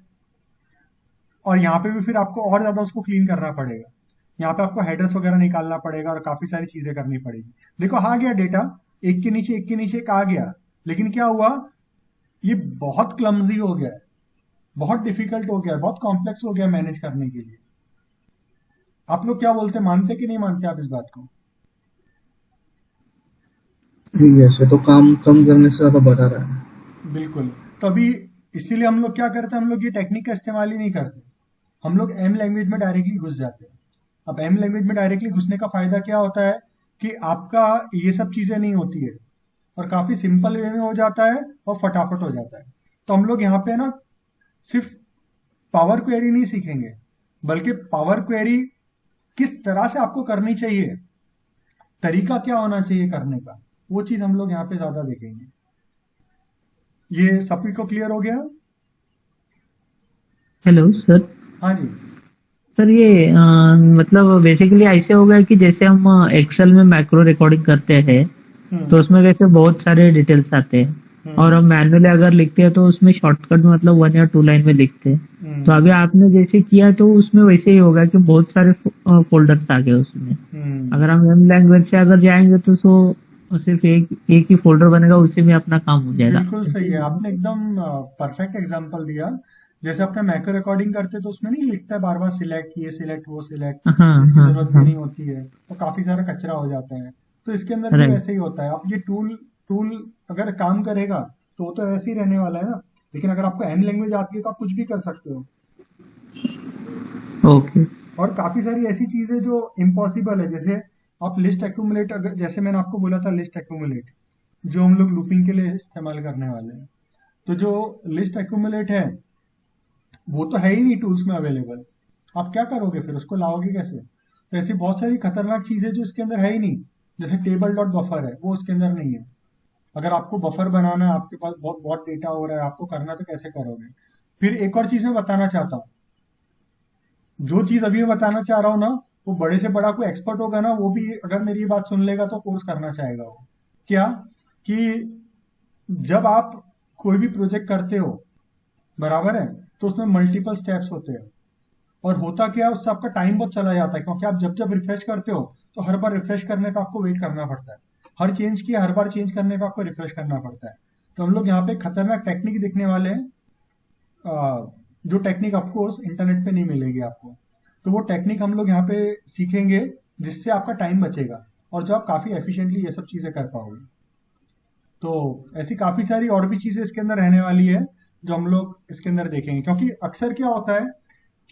और यहाँ पे भी फिर आपको और ज्यादा उसको क्लीन करना पड़ेगा। यहाँ पे आपको हेडर्स वगैरह निकालना पड़ेगा और काफी सारी चीजें करनी पड़ेगी। देखो आ गया डेटा, एक के नीचे एक के नीचे एक आ गया, लेकिन क्या हुआ, ये बहुत क्लमजी हो गया है, बहुत डिफिकल्ट हो गया है, बहुत कॉम्प्लेक्स हो गया है मैनेज करने के लिए। आप लोग क्या बोलते हैं, मानते कि नहीं मानते आप इस बात को? ऐसे तो काम कम करने से ज्यादा बढ़ा रहा है। बिल्कुल। तो अभी इसीलिए हम लोग क्या करते हैं, हम लोग ये टेक्निक का इस्तेमाल ही नहीं करते, हम लोग एम लैंग्वेज में डायरेक्टली घुस जाते हैं। अब एम लैंग्वेज में डायरेक्टली घुसने का फायदा क्या होता है कि आपका ये सब चीजें नहीं होती है, और काफी सिंपल वे में हो जाता है और फटाफट हो जाता है। तो हम लोग यहाँ पे ना सिर्फ पावर क्वेरी नहीं सीखेंगे, बल्कि पावर क्वेरी किस तरह से आपको करनी चाहिए, तरीका क्या होना चाहिए करने का, वो चीज हम लोग यहाँ पे ज्यादा देखेंगे। ये सभी को क्लियर हो गया? Hello sir. हाँ जी। सर ये मतलब बेसिकली ऐसे हो गया कि जैसे हम एक्सेल में मैक्रो रिकॉर्डिंग करते हैं तो हम्म उसमें वैसे बहुत सारे डिटेल्स आते हैं, और हम्म हम मैनुअली अगर लिखते हैं तो उसमें शॉर्टकट में मतलब 1 या 2 लाइन में लिखते हैं। तो हम्म अभी आपने जैसे किया तो उसमें वैसे ही होगा कि बहुत सारे फोल्डर्स आ गए उसमें। हम्म अगर हम एम लैंग्वेज से अगर जाएंगे तो सिर्फ एक ही फोल्डर बनेगा, उससे भी अपना काम हो जाएगा। बिल्कुल सही है, आपने एकदम परफेक्ट एग्जांपल दिया। जैसे अपने मैक्रो रिकॉर्डिंग करते तो उसमें नहीं लिखता है बार बार सिलेक्ट, ये सिलेक्ट वो सिलेक्ट, हाँ जिसकी हाँ जरूरत भी हाँ। नहीं होती है, तो काफी सारा कचरा हो जाता है। तो इसके अंदर भी राइट। वैसे ही होता है। अब ये टूल टूल अगर काम करेगा तो वो तो ऐसे ही रहने वाला है ना, लेकिन अगर आपको एम लैंग्वेज आती है तो आप कुछ भी कर सकते हो। ओके। और काफी सारी ऐसी चीजें जो इम्पॉसिबल है, जैसे आप लिस्ट एक्यूमुलेट, अगर जैसे मैंने आपको बोला था लिस्ट एक्यूमुलेट, जो हम लोग लूपिंग के लिए इस्तेमाल करने वाले हैं, तो जो लिस्ट एक्यूमुलेट है वो तो है ही नहीं टूल्स में अवेलेबल। आप क्या करोगे फिर, उसको लाओगे कैसे? तो ऐसी बहुत सारी खतरनाक चीजें जो इसके अंदर है ही नहीं, जैसे टेबल डॉट बफर है, वो उसके अंदर नहीं है। अगर आपको बफर बनाना है, आपके पास बहुत बहुत डेटा हो रहा है, आपको करना, तो कैसे करोगे? फिर एक और चीज मैं बताना चाहता हूँ, जो चीज अभी मैं बताना चाह रहा हूँ ना, वो बड़े से बड़ा कोई एक्सपर्ट होगा ना, वो भी अगर मेरी ये बात सुन लेगा तो कोर्स करना चाहेगा वो। क्या? कि जब आप कोई भी प्रोजेक्ट करते हो, बराबर है, तो उसमें मल्टीपल स्टेप्स होते हैं, और होता क्या है, उससे आपका टाइम बहुत चला जाता है, क्योंकि आप जब जब रिफ्रेश करते हो तो हर बार रिफ्रेश करने का आपको वेट करना पड़ता है, हर चेंज किया हर बार चेंज करने का आपको रिफ्रेश करना पड़ता है। तो हम लोग यहाँ पे खतरनाक टेक्निक देखने वाले हैं, जो टेक्निक ऑफकोर्स इंटरनेट पे नहीं मिलेगी आपको। तो वो टेक्निक हम लोग यहाँ पे सीखेंगे, जिससे आपका टाइम बचेगा और जो आप काफी एफिशिएंटली ये सब चीजें कर पाओगे। तो ऐसी काफी सारी और भी चीजें इसके अंदर रहने वाली है, जो हम लोग इसके अंदर देखेंगे। क्योंकि अक्सर क्या होता है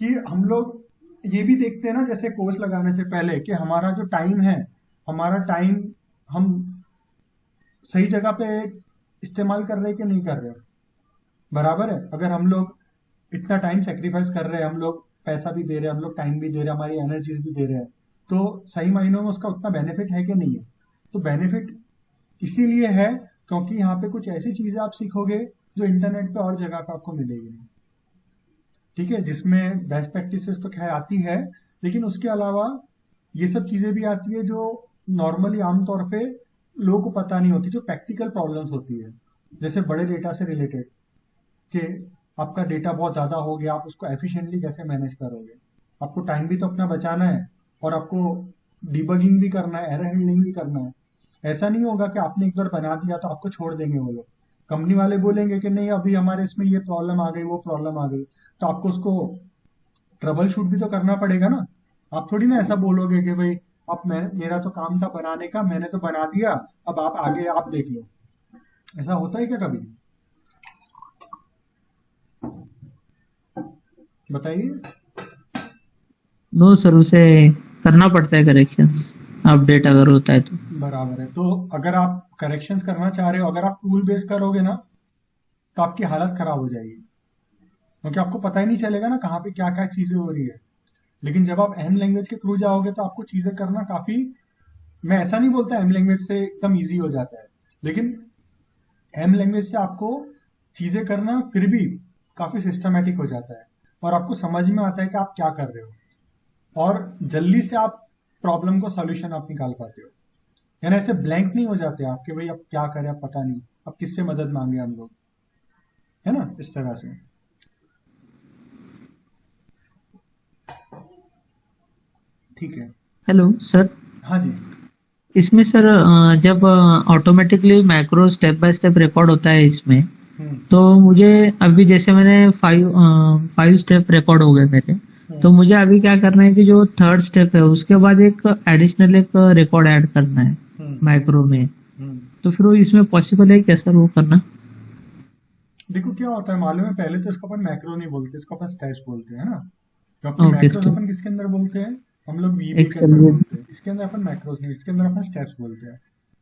कि हम लोग ये भी देखते हैं ना, जैसे कोर्स लगाने से पहले, कि हमारा जो टाइम है, हमारा टाइम हम सही जगह पे इस्तेमाल कर रहे हैं कि नहीं कर रहे, बराबर है। अगर हम लोग इतना टाइम सेक्रीफाइस कर रहे हैं, हम लोग पैसा भी दे रहे हैं, हम लोग टाइम भी दे रहे हैं, हमारी एनर्जीज भी दे रहे हैं, तो सही मायनों में उसका उतना बेनिफिट है कि नहीं है? तो बेनिफिट इसीलिए है क्योंकि यहाँ पे कुछ ऐसी चीजें आप सीखोगे जो इंटरनेट पे और जगह पे आपको मिलेगी नहीं। ठीक है, जिसमें बेस्ट प्रैक्टिसेस तो खैर आती है, लेकिन उसके अलावा ये सब चीजें भी आती है जो नॉर्मली आमतौर पे लोगों को पता नहीं होती, जो प्रैक्टिकल प्रॉब्लम्स होती है, जैसे बड़े डेटा से रिलेटेड, कि आपका डेटा बहुत ज्यादा हो गया, आप उसको एफिशिएंटली कैसे मैनेज करोगे? आपको टाइम भी तो अपना बचाना है, और आपको डिबगिंग भी करना है, एरर हैंडलिंग भी करना है। ऐसा नहीं होगा कि आपने एक बार बना दिया तो आपको छोड़ देंगे वो लोग। कंपनी वाले बोलेंगे कि नहीं, अभी हमारे इसमें ये प्रॉब्लम आ गई, वो प्रॉब्लम आ गई, तो आपको उसको ट्रबल शूट भी तो करना पड़ेगा ना। आप थोड़ी ना ऐसा बोलोगे कि भाई अब मेरा तो काम था बनाने का, मैंने तो बना दिया, अब आप आगे आप देख लो। ऐसा होता है क्या कभी? बताइए। नो सर, उसे करना पड़ता है करेक्शंस, अपडेट अगर होता है तो। बराबर है। तो अगर आप करेक्शंस करना चाह रहे हो, अगर आप टूल बेस करोगे ना, तो आपकी हालत खराब हो जाएगी, क्योंकि आपको पता ही नहीं चलेगा ना कहाँ पे क्या क्या चीजें हो रही है। लेकिन जब आप एम लैंग्वेज के थ्रू जाओगे तो आपको चीजें करना काफी, मैं ऐसा नहीं बोलता एम लैंग्वेज से एकदम ईजी हो जाता है, लेकिन एम लैंग्वेज से आपको चीजें करना फिर भी काफी सिस्टमेटिक हो जाता है। और आपको समझ में आता है कि आप क्या कर रहे हो और जल्दी से आप प्रॉब्लम को सॉल्यूशन आप निकाल पाते हो। यानी ऐसे ब्लैंक नहीं हो जाते आप कि भाई अब क्या करें, अब पता नहीं, अब किससे मदद मांगे हम लोग, है ना, इस तरह से। ठीक है। हेलो सर, हाँ जी। इसमें सर जब automatically macro step by step record होता है इसमें, हम्म। तो मुझे अभी जैसे मैंने 5 स्टेप रिकॉर्ड हो गए मेरे, तो मुझे अभी क्या करना है कि जो थर्ड स्टेप है उसके बाद एक एडिशनल एक रिकॉर्ड ऐड करना है हम्म। माइक्रो में। हम्म। तो फिर वो इसमें पॉसिबल है क्या सर वो करना? देखो क्या होता है मालूम है, पहले तो इसको अपन मैक्रो नहीं बोलते, इसको अपन स्टैश बोलते हैं ना, क्योंकि ओके मैक्रोज स्टेप अपन किसके अंदर बोलते हैं, हम लोग वीबी के एक्सेल अंदर में। बोलते हैं, इसके अंदर अपन मैक्रोज नहीं, इसके अंदर अपन स्टेप्स बोलते हैं।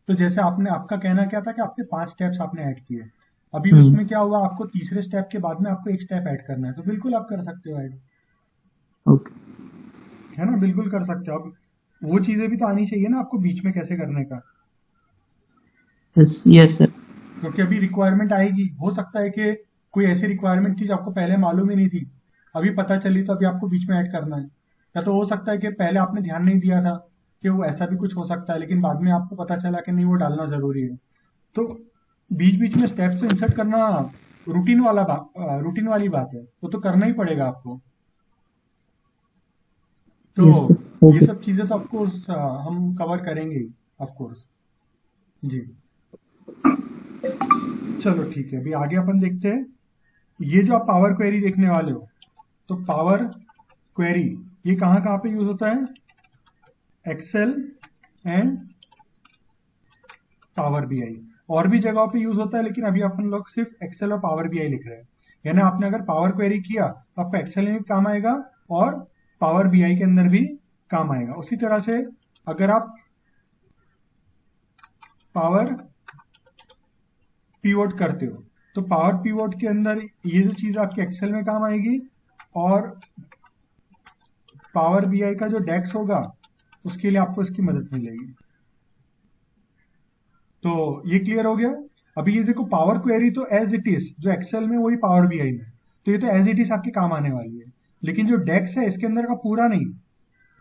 तो जैसे आपने, आपका कहना क्या था कि आपने 5 स्टेप्स आपने ऐड किए, अभी हम्म। उसमें क्या हुआ, आपको तीसरे स्टेप के बाद में आपको एक स्टेप ऐड करना है, तो बिल्कुल आप कर सकते हो ऐड, ओके। है ना, बिल्कुल कर सकते हो। अब वो चीजें भी तो आनी चाहिए ना आपको बीच में कैसे करने का, यस यस सर। क्योंकि अभी रिक्वायरमेंट आएगी, हो सकता है कि कोई ऐसी रिक्वायरमेंट थी जो आपको पहले मालूम ही नहीं थी, अभी पता चली तो अभी आपको बीच में ऐड करना है। या तो हो सकता है कि पहले आपने ध्यान नहीं दिया था कि वो ऐसा भी कुछ हो सकता है, लेकिन बाद में आपको पता चला कि नहीं वो डालना जरूरी है। तो बीच बीच में स्टेप्स तो इंसर्ट करना रूटीन वाली बात है, वो तो करना ही पड़ेगा आपको। तो यस सर। ये ओके। सब चीजें तो ऑफकोर्स हम कवर करेंगे ही, ऑफकोर्स। जी। चलो ठीक है, अभी आगे अपन देखते हैं। ये जो आप पावर क्वेरी देखने वाले हो, तो पावर क्वेरी ये कहाँ कहाँ पे यूज होता है, एक्सेल एंड पावर बीआई। और भी जगहों पे यूज होता है, लेकिन अभी अपन लोग सिर्फ एक्सेल और पावर बीआई लिख रहे हैं। यानी आपने अगर पावर क्वेरी किया तो आपका एक्सेल में भी काम आएगा और पावर बीआई के अंदर भी काम आएगा। उसी तरह से अगर आप पावर पीवोट करते हो, तो पावर पीवोट के अंदर ये जो चीज आपके एक्सेल में काम आएगी, और पावर बीआई का जो डेक्स होगा उसके लिए आपको इसकी मदद मिलेगी। तो ये क्लियर हो गया। अभी ये देखो पावर क्वेरी तो एज इट इज जो एक्सेल में वही पावर बीआई में, तो ये तो एज इट इज आपके काम आने वाली है। लेकिन जो डेक्स है इसके अंदर का पूरा नहीं,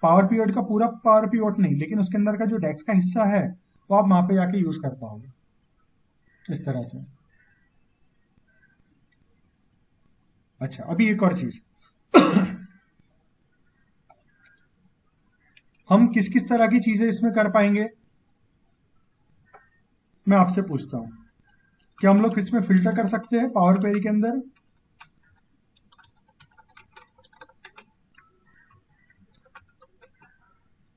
पावर पीरियड का पूरा पावर पीरियड नहीं, लेकिन उसके अंदर का जो डेक्स का हिस्सा है वो आप वहां पे जाके यूज कर पाओगे, इस तरह से। अच्छा, अभी एक और चीज हम किस किस तरह की चीजें इसमें कर पाएंगे, मैं आपसे पूछता हूं। क्या हम लोग इसमें फिल्टर कर सकते हैं पावर क्वेरी के अंदर?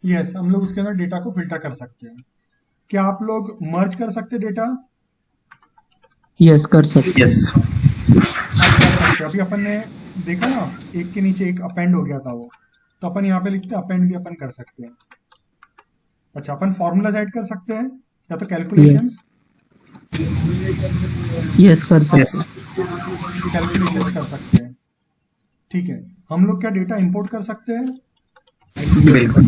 यस, हम लोग उसके अंदर डेटा को फिल्टर कर सकते हैं। क्या आप लोग मर्ज कर सकते हैं डेटा? यस कर सकते यस। आप कर सकते हैं। अभी अपन ने देखा ना, एक के नीचे एक अपेंड हो गया था वो, तो अपन यहाँ पे लिखते हैं अपेंड भी अपन कर सकते हैं। अच्छा, अपन फॉर्मूलाज ऐड कर सकते हैं या तो कैलकुलेशंस, यस कर सकते यस। कैलकुलेशंस कर सकते हैं। ठीक है, हम लोग क्या डेटा इंपोर्ट कर सकते हैं? बिल्कुल।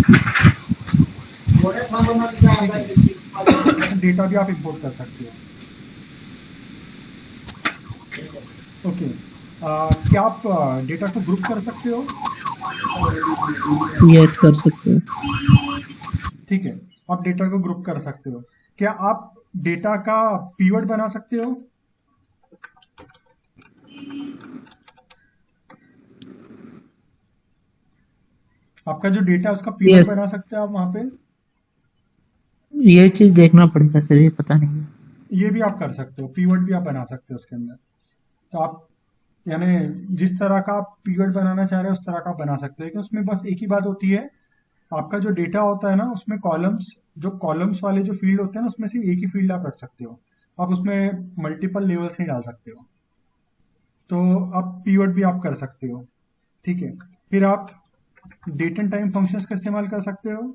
डेटा भी आप इंपोर्ट कर सकते हो। ओके, क्या आप डेटा को ग्रुप कर सकते हो? यस कर सकते हो। ठीक है, आप डेटा को ग्रुप कर सकते हो। क्या आप डेटा का पीवर्ड बना सकते हो? आपका जो डेटा है उसका पीवर्ड यस, बना सकते हो आप वहां पे? ये चीज देखना पड़ेगा सर, ये पता नहीं है। ये भी आप कर सकते हो, पीवर्ड भी आप बना सकते हो उसके अंदर। तो आप यानी जिस तरह का आप पीवर्ड बनाना चाह रहे हो उस तरह का आप बना सकते हो, लेकिन उसमें बस एक ही बात होती है, आपका जो डेटा होता है ना उसमें कॉलम्स, जो कॉलम्स वाले जो फील्ड होते हैं ना उसमें सिर्फ एक ही फील्ड आप रख सकते हो, आप उसमें मल्टीपल लेवल्स नहीं डाल सकते हो। तो आप पीवर्ड भी आप कर सकते हो। ठीक है, फिर आप डेट एंड टाइम फंक्शंस का इस्तेमाल कर सकते हो।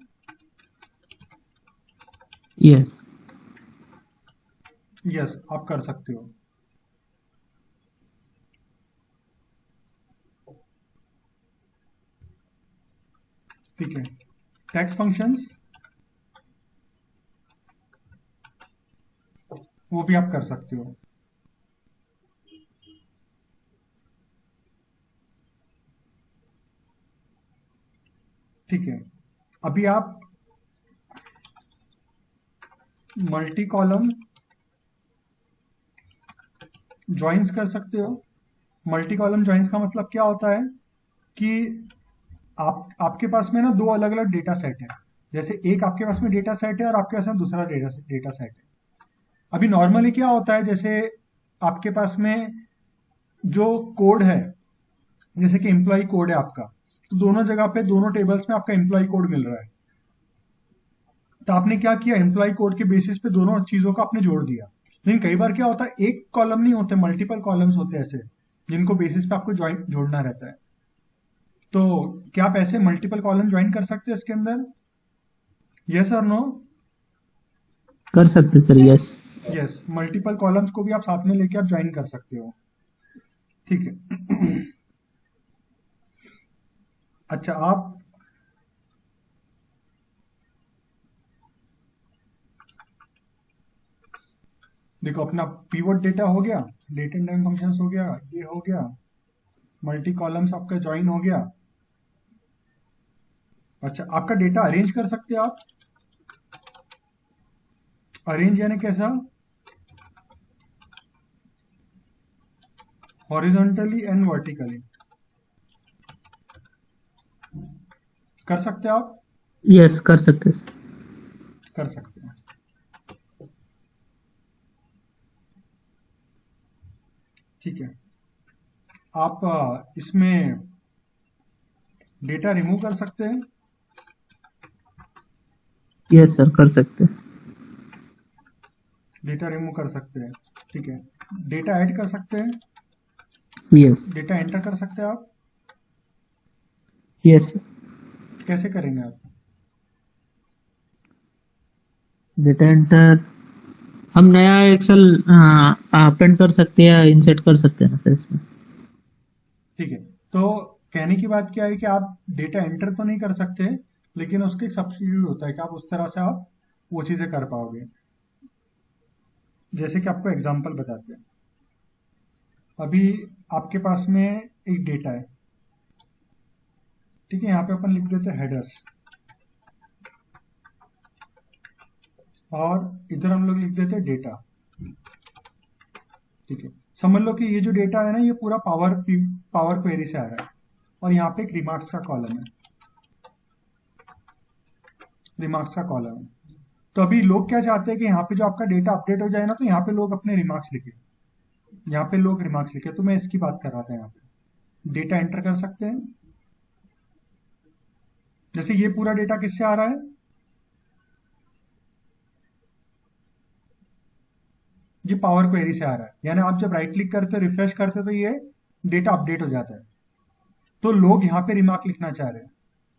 यस। यस, आप कर सकते हो। ठीक है, टेक्स्ट फंक्शंस वो भी आप कर सकते हो। ठीक है, अभी आप मल्टी कॉलम ज्वाइंस कर सकते हो। मल्टी कॉलम ज्वाइंस का मतलब क्या होता है कि आपके पास में ना दो अलग अलग डेटा सेट है। जैसे एक आपके पास में डेटा सेट है और आपके पास में दूसरा डेटा सेट है। अभी नॉर्मली क्या होता है, जैसे आपके पास में जो कोड है, जैसे कि एम्प्लॉय कोड है आपका, तो दोनों जगह पे दोनों टेबल्स में आपका एम्प्लॉय कोड मिल रहा है। तो आपने क्या किया, एम्प्लॉय कोड के बेसिस पे दोनों चीजों को आपने जोड़ दिया। लेकिन कई बार क्या होता है, एक कॉलम नहीं होते, मल्टीपल कॉलम्स होते हैं ऐसे, जिनको बेसिस पे आपको ज्वाइन जोड़ना रहता है। तो क्या आप ऐसे मल्टीपल कॉलम ज्वाइन कर सकते हैं इसके अंदर? यस और नो? कर सकते sir, yes. Yes, multiple columns को भी आप साथ में लेके आप ज्वाइन कर सकते हो। ठीक है। अच्छा, आप देखो, अपना पीवट डेटा हो गया, डेट एंड टाइम फंक्शंस हो गया, ये हो गया, मल्टी कॉलम्स आपका ज्वाइन हो गया। अच्छा, आपका डेटा अरेंज कर सकते हो आप। अरेंज यानी कैसा? हॉरिजॉन्टली एंड वर्टिकली कर सकते हो आप। यस, कर सकते सर। कर सकते हैं। ठीक है, आप इसमें डेटा रिमूव कर सकते हैं। यस सर, कर सकते। डेटा रिमूव कर सकते हैं। ठीक है, डेटा ऐड कर सकते हैं। यस। डेटा एंटर कर सकते हैं आप। यस। कैसे करेंगे आप? डेटा एंटर हम नया एक्सेल अपेंड कर सकते हैं या इंसर्ट कर सकते हैं ना सर इसमें? ठीक है, तो कहने की बात क्या है कि आप डेटा एंटर तो नहीं कर सकते, लेकिन उसके एक सब्स्टिट्यूट होता है कि आप उस तरह से आप वो चीजें कर पाओगे। जैसे कि आपको एग्जांपल बताते हैं। अभी आपके पास में एक डेटा है, ठीक है, यहाँ पे अपन लिख देते हैं हेडर्स, और इधर हम लोग लिख देते हैं डेटा। ठीक है, समझ लो कि ये जो डेटा है ना, ये पूरा पावर क्वेरी से आ रहा है, और यहाँ पे एक रिमार्क्स का कॉलम है। रिमार्क्स का कॉलम है, तो अभी लोग क्या चाहते हैं कि यहाँ पे जो आपका डेटा अपडेट हो जाए ना, तो यहाँ पे लोग अपने रिमार्क्स लिखे, यहाँ पे लोग रिमार्क्स लिखे। तो मैं इसकी बात कर रहा था। यहाँ पे डेटा एंटर कर सकते हैं। जैसे ये पूरा डेटा किससे आ रहा है? ये पावर क्वेरी से आ रहा है, यानी आप जब राइट क्लिक करते हो, रिफ्रेश करते हो, तो ये डेटा अपडेट हो जाता है। तो लोग यहाँ पे रिमार्क लिखना चाह रहे हैं,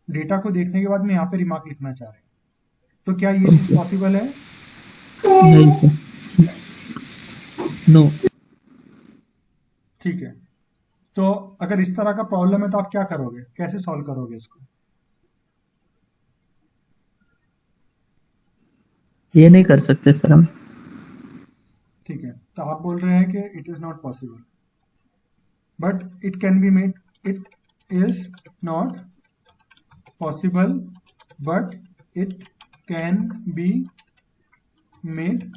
डेटा को देखने के बाद में यहाँ पे रिमार्क लिखना चाह रहे हैं। तो क्या ये चीज पॉसिबल है? नहीं सर, नो। ठीक है, तो अगर इस तरह का प्रॉब्लम है तो आप क्या करोगे, कैसे सॉल्व करोगे इसको? ये नहीं कर सकते सर हम। ठीक है, तो आप बोल रहे हैं कि it is not possible, but it can be made. It is not possible, but it can be made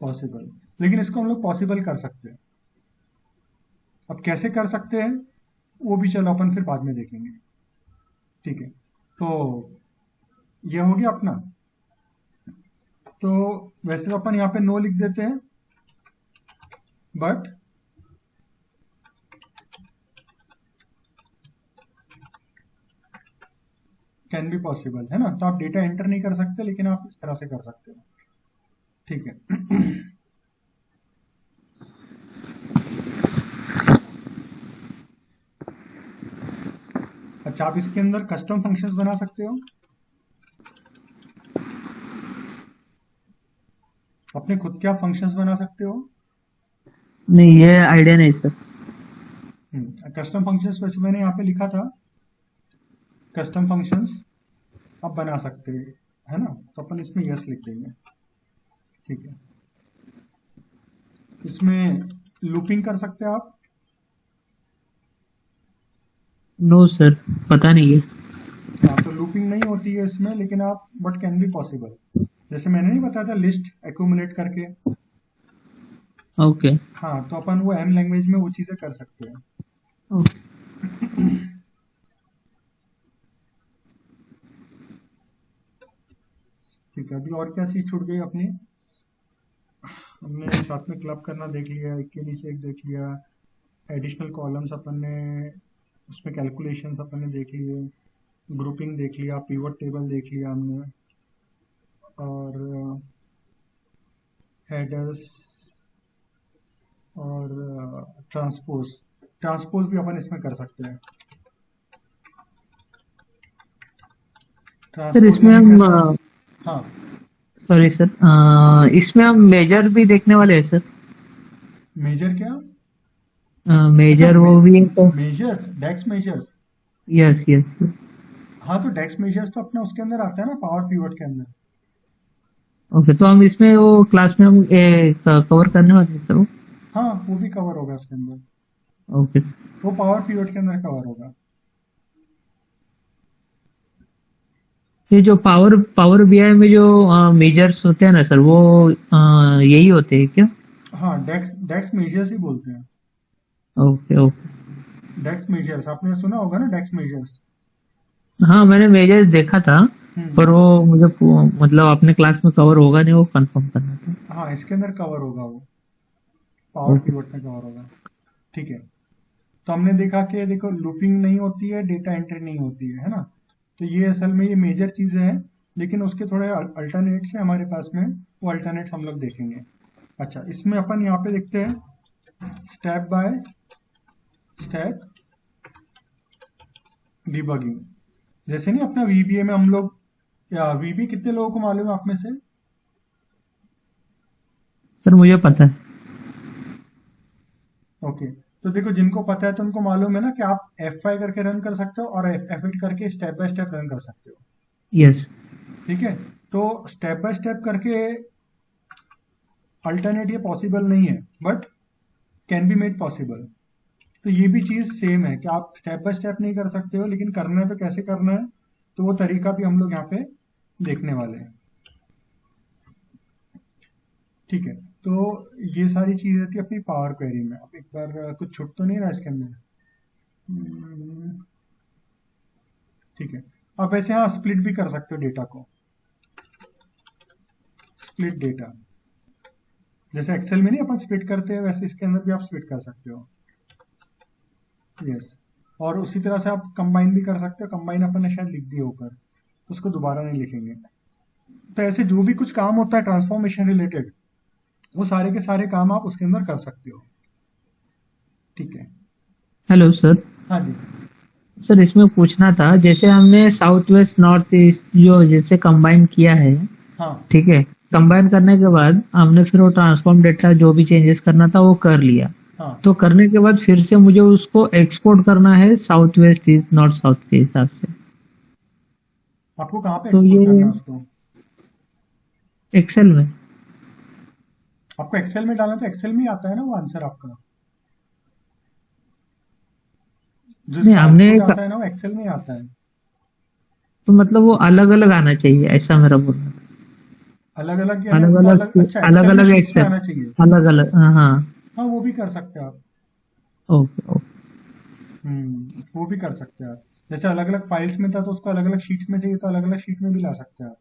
possible. लेकिन इसको हम लोग पॉसिबल कर सकते हैं। अब कैसे कर सकते हैं वो भी चलो अपन फिर बाद में देखेंगे। ठीक है, तो ये हो गया अपना। तो वैसे तो अपन यहाँ पे नो लिख देते हैं, बट कैन बी पॉसिबल, है ना। तो आप डेटा एंटर नहीं कर सकते, लेकिन आप इस तरह से कर सकते हो। ठीक है। अच्छा, आप इसके अंदर कस्टम फंक्शंस बना सकते हो। अपने खुद के आप फंक्शंस बना सकते हो। नहीं, ये आइडिया नहीं सर। कस्टम फंक्शंस वैसे मैंने यहाँ पे लिखा था, कस्टम फंक्शंस आप बना सकते हैं, है ना। तो अपन इसमें यस लिख देंगे। ठीक है, इसमें लूपिंग कर सकते हैं आप। नो सर, पता नहीं है। लूपिंग नहीं होती है इसमें, लेकिन आप बट कैन बी पॉसिबल। जैसे मैंने नहीं बताया था लिस्ट एक्यूमुलेट करके, ओके। हाँ, तो अपन वो एम लैंग्वेज में वो चीजें कर सकते हैं। ठीक है, अभी और क्या चीज छूट गई अपनी? हमने साथ में क्लब करना देख लिया, एक के नीचे एक देख लिया, एडिशनल कॉलम्स अपन ने उसमें कैलकुलेशंस अपन ने देख लिए, ग्रुपिंग देख लिया, पिवट टेबल देख लिया हमने, और हेडर्स और ट्रांसपोज। ट्रांसपोज भी अपन इसमें कर सकते हैं। सर ट्रांसपोज इसमें यानी हम कैसे? हाँ, सॉरी सर, इसमें हम मेजर भी देखने वाले हैं सर। मेजर क्या? मेजर वो भी है तो। मेजर्स, डेक्स मेजर्स। Yes yes. हाँ, तो डेक्स मेजर्स तो अपने उसके अंदर आता है ना, पावर पिवट के अंदर। ओके, तो हम इसमें वो क्लास में हम कवर करने वाले हैं सर वो। हाँ, वो भी कवर होगा उसके अंदर, ओके सर। वो पावर पिवट के अंदर कवर होगा। ये जो पावर पावर बीआई में जो मेजर्स होते हैं ना सर, वो यही होते हैं क्या? हाँ, डेक्स डेक्स मेजर्स ही बोलते हैं। Okay okay. डेक्स मेजर्स आपने सुना होगा ना, डेक्स मेजर्स। हाँ मैंने मेजर्स देखा था, पर वो मुझे मतलब अपने क्लास में कवर होगा नहीं, वो कंफर्म करना था। हाँ, इसके अंदर कवर होगा, वो पावर ओके। पिवट में कवर होगा। ठीक है, तो हमने देखा कि देखो लूपिंग नहीं होती है, डेटा एंट्री नहीं होती है ना, तो ये असल में ये मेजर चीजें हैं, लेकिन उसके थोड़े अल्टरनेट्स हैं हमारे पास में, वो अल्टरनेट्स हम लोग देखेंगे। अच्छा, इसमें अपन यहाँ पे देखते हैं स्टेप बाय स्टेप डिबगिंग। जैसे नहीं अपना वीबीए में हम लोग, या वीबी कितने लोगों को मालूम है आप में से? सर मुझे पता है। ओके, तो देखो जिनको पता है तो उनको मालूम है ना कि आप F5 करके रन कर सकते हो और F8 करके स्टेप बाय स्टेप रन कर सकते हो। यस। ठीक है, तो स्टेप बाय स्टेप करके अल्टरनेट ये पॉसिबल नहीं है, but can be made possible. तो ये भी चीज सेम है कि आप स्टेप बाय स्टेप नहीं कर सकते हो, लेकिन करना है तो कैसे करना है, तो वो तरीका भी हम लोग यहाँ पे देखने वाले हैं। ठीक है, तो ये सारी चीजें थी अपनी पावर क्वेरी में। अब एक बार कुछ छूट तो नहीं रहा इसके अंदर? ठीक है, अब वैसे हाँ स्प्लिट भी कर सकते हो डेटा को, स्प्लिट डेटा। जैसे एक्सेल में नहीं अपन स्प्लिट करते हैं, वैसे इसके अंदर भी आप स्प्लिट कर सकते हो। यस, और उसी तरह से आप कंबाइन भी कर सकते हो। कंबाइन अपन ने शायद लिख दिया ऊपर, तो उसको दोबारा नहीं लिखेंगे। तो ऐसे जो भी कुछ काम होता है ट्रांसफॉर्मेशन रिलेटेड, वो सारे के सारे काम आप उसके अंदर कर सकते हो। ठीक है, हेलो सर। हाँ जी। सर इसमें पूछना था, जैसे हमने साउथ वेस्ट नॉर्थ ईस्ट जो जैसे कंबाइन किया है, हाँ, ठीक है, कंबाइन करने के बाद हमने फिर वो ट्रांसफॉर्म डेटा जो भी चेंजेस करना था वो कर लिया, हाँ, तो करने के बाद फिर से मुझे उसको एक्सपोर्ट करना है south west east north south के हिसाब से। आपको कहाँ पे तो एक्सपोर्ट करना ये है उसको? एक्सेल में। आपको एक्सेल में डालना, तो एक्सेल में ही आता है ना वो आंसर आपका, जो नहीं इसका हमने आउटपुट आता है ना वो एक्सेल में ही आता है। तो मतलब वो अलग अलग आना चाहिए, ऐसा मेरा बोलना। अलग अलग यानी अलग उनको अलग अलग, अच्छा अलग एक्सेल में अलग शीट्स में एक्सेल, आना चाहिए। अलग अलग, हाँ। हाँ, वो भी कर सकते हैं आप। Okay okay. वो भी कर सकते हैं आप। जैसे अलग अलग फाइल्स में था तो उसको अलग अलग शीट्स में चाहिए, तो अलग अलग शीट में भी ला सकते हैं आप।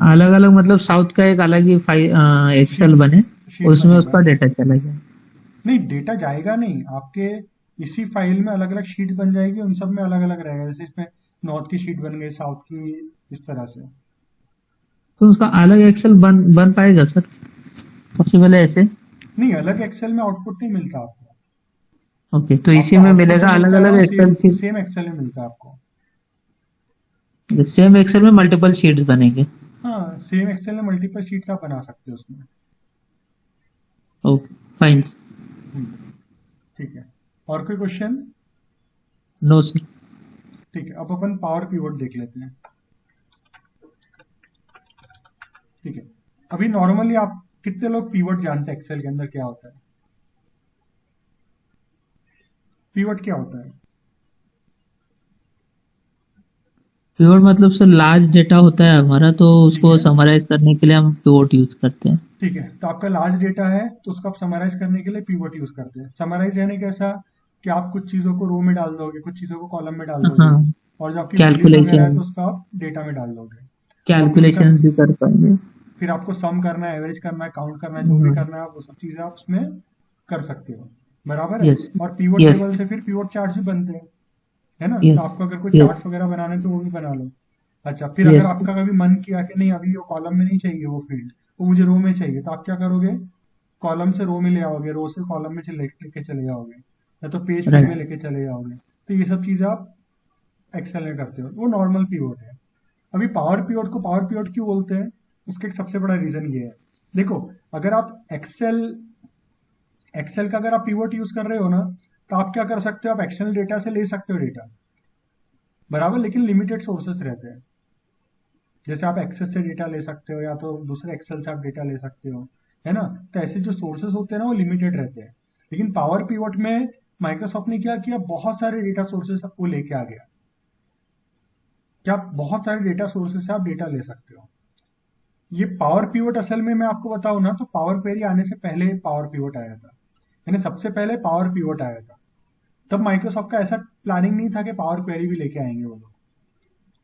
अलग अलग मतलब साउथ का एक अलग ही फाइल एक्सेल शीट बने, शीट उसमें बनेगा। उसका डेटा चला जाए। नहीं, डेटा जाएगा नहीं आपके, इसी फाइल में अलग अलग शीट्स बन जाएगी, उन सब में अलग अलग रहेगा। जैसे इसमें नॉर्थ की शीट बन गई, साउथ की, इस तरह से। तो उसका अलग एक्सेल बन पाएगा सर? पॉसिबल है ऐसे? नहीं, अलग एक्सेल में आउटपुट नहीं मिलता आपको। ओके, तो इसी आपको में आउटपुट जो मिलेगा अलग मिलता है ना अलग वो Excel same sheet? Same Excel में मिलता है आपको। सेम एक्सेल में मल्टीपल शीट्स बनेंगे? हाँ, सेम एक्सेल में मल्टीपल शीट्स आप बना सकते हो उसमें। Okay fine. हम्म, ठीक है, और कोई क्वेश्चन? No sir. ठीक है, अब अपन पावर पिवट देख लेते हैं। ठीक है, अभी नॉर्मली आप कितने लोग पिवट जानते हैं एक्सेल के अंदर क्या होता है? पिवट क्या होता है? पिवट मतलब सर लार्ज डेटा होता है हमारा, तो ठीक उसको है समराइज करने के लिए हम पिवट यूज करते हैं। ठीक है, तो आपका लार्ज डेटा है तो उसको आप समराइज करने के लिए पीवट यूज करते हैं। समराइज यानी कैसा कि आप कुछ चीज़ों को रो में डाल दोगे, कुछ चीज़ों को कॉलम में डाल दोगे, हाँ, और जो आपकी वैल्यूज वगैरह है कैलकुलेशन तो उसको आप डेटा में डाल दोगे। तो आपको उनका कैलकुलेशन भी कर पाएंगे। फिर आपको सम करना है, एवरेज करना है, काउंट करना है, जो भी हाँ, करना है, वो सब चीज़ें आप उसमें कर सकते हो। बराबर है। यस और पीवट यस टेबल से फिर पीवट चार्ट्स भी बनते हैं, है ना? तो यस आपको अगर कोई यस चार्ट्स वगैरह बनाने तो वो भी बना लो। अच्छा, फिर अगर यस आपका कभी मन किया कि नहीं अभी वो कॉलम में नहीं चाहिए वो फील्ड, वो मुझे रो में चाहिए, तो आप क्या करोगे? कॉलम से रो में ले आओगे, रो से कॉलम में लेके चले जाओगे, या तो पेज व्यू में राइट। लेके चले जाओगे। तो ये सब चीज़ें आप एक्सेल में करते हो, वो नॉर्मल पीवट है। अभी पावर पीवट को पावर पीवट क्यों बोलते हैं? उसका एक सबसे बड़ा रीजन ये है। देखो, अगर आप एक्सेल एक्सेल का अगर आप पीवट यूज कर रहे हो ना, तो आप क्या कर सकते हो? आप एक्सटर्नल डेटा से ले सकते हो डेटा, बराबर, लेकिन लिमिटेड सोर्सेस रहते हैं। जैसे आप एक्सेस से डेटा ले सकते हो, या तो दूसरे एक्सेल से आप डेटा ले सकते हो, है ना? तो ऐसे जो सोर्सेस होते हैं ना, वो लिमिटेड रहते हैं। लेकिन पावर पीवट में माइक्रोसॉफ्ट ने क्या किया, बहुत सारे डेटा सोर्सेस वो लेके आ गया, क्या आप बहुत सारे डेटा सोर्सेस से आप डेटा ले सकते हो। ये पावर पीवट असल में मैं आपको बताऊं ना, तो पावर क्वेरी आने से पहले पावर पीवट आया था, यानी सबसे पहले पावर पीवट आया था। तब माइक्रोसॉफ्ट का ऐसा प्लानिंग नहीं था कि पावर क्वेरी भी लेके आएंगे वो लोग।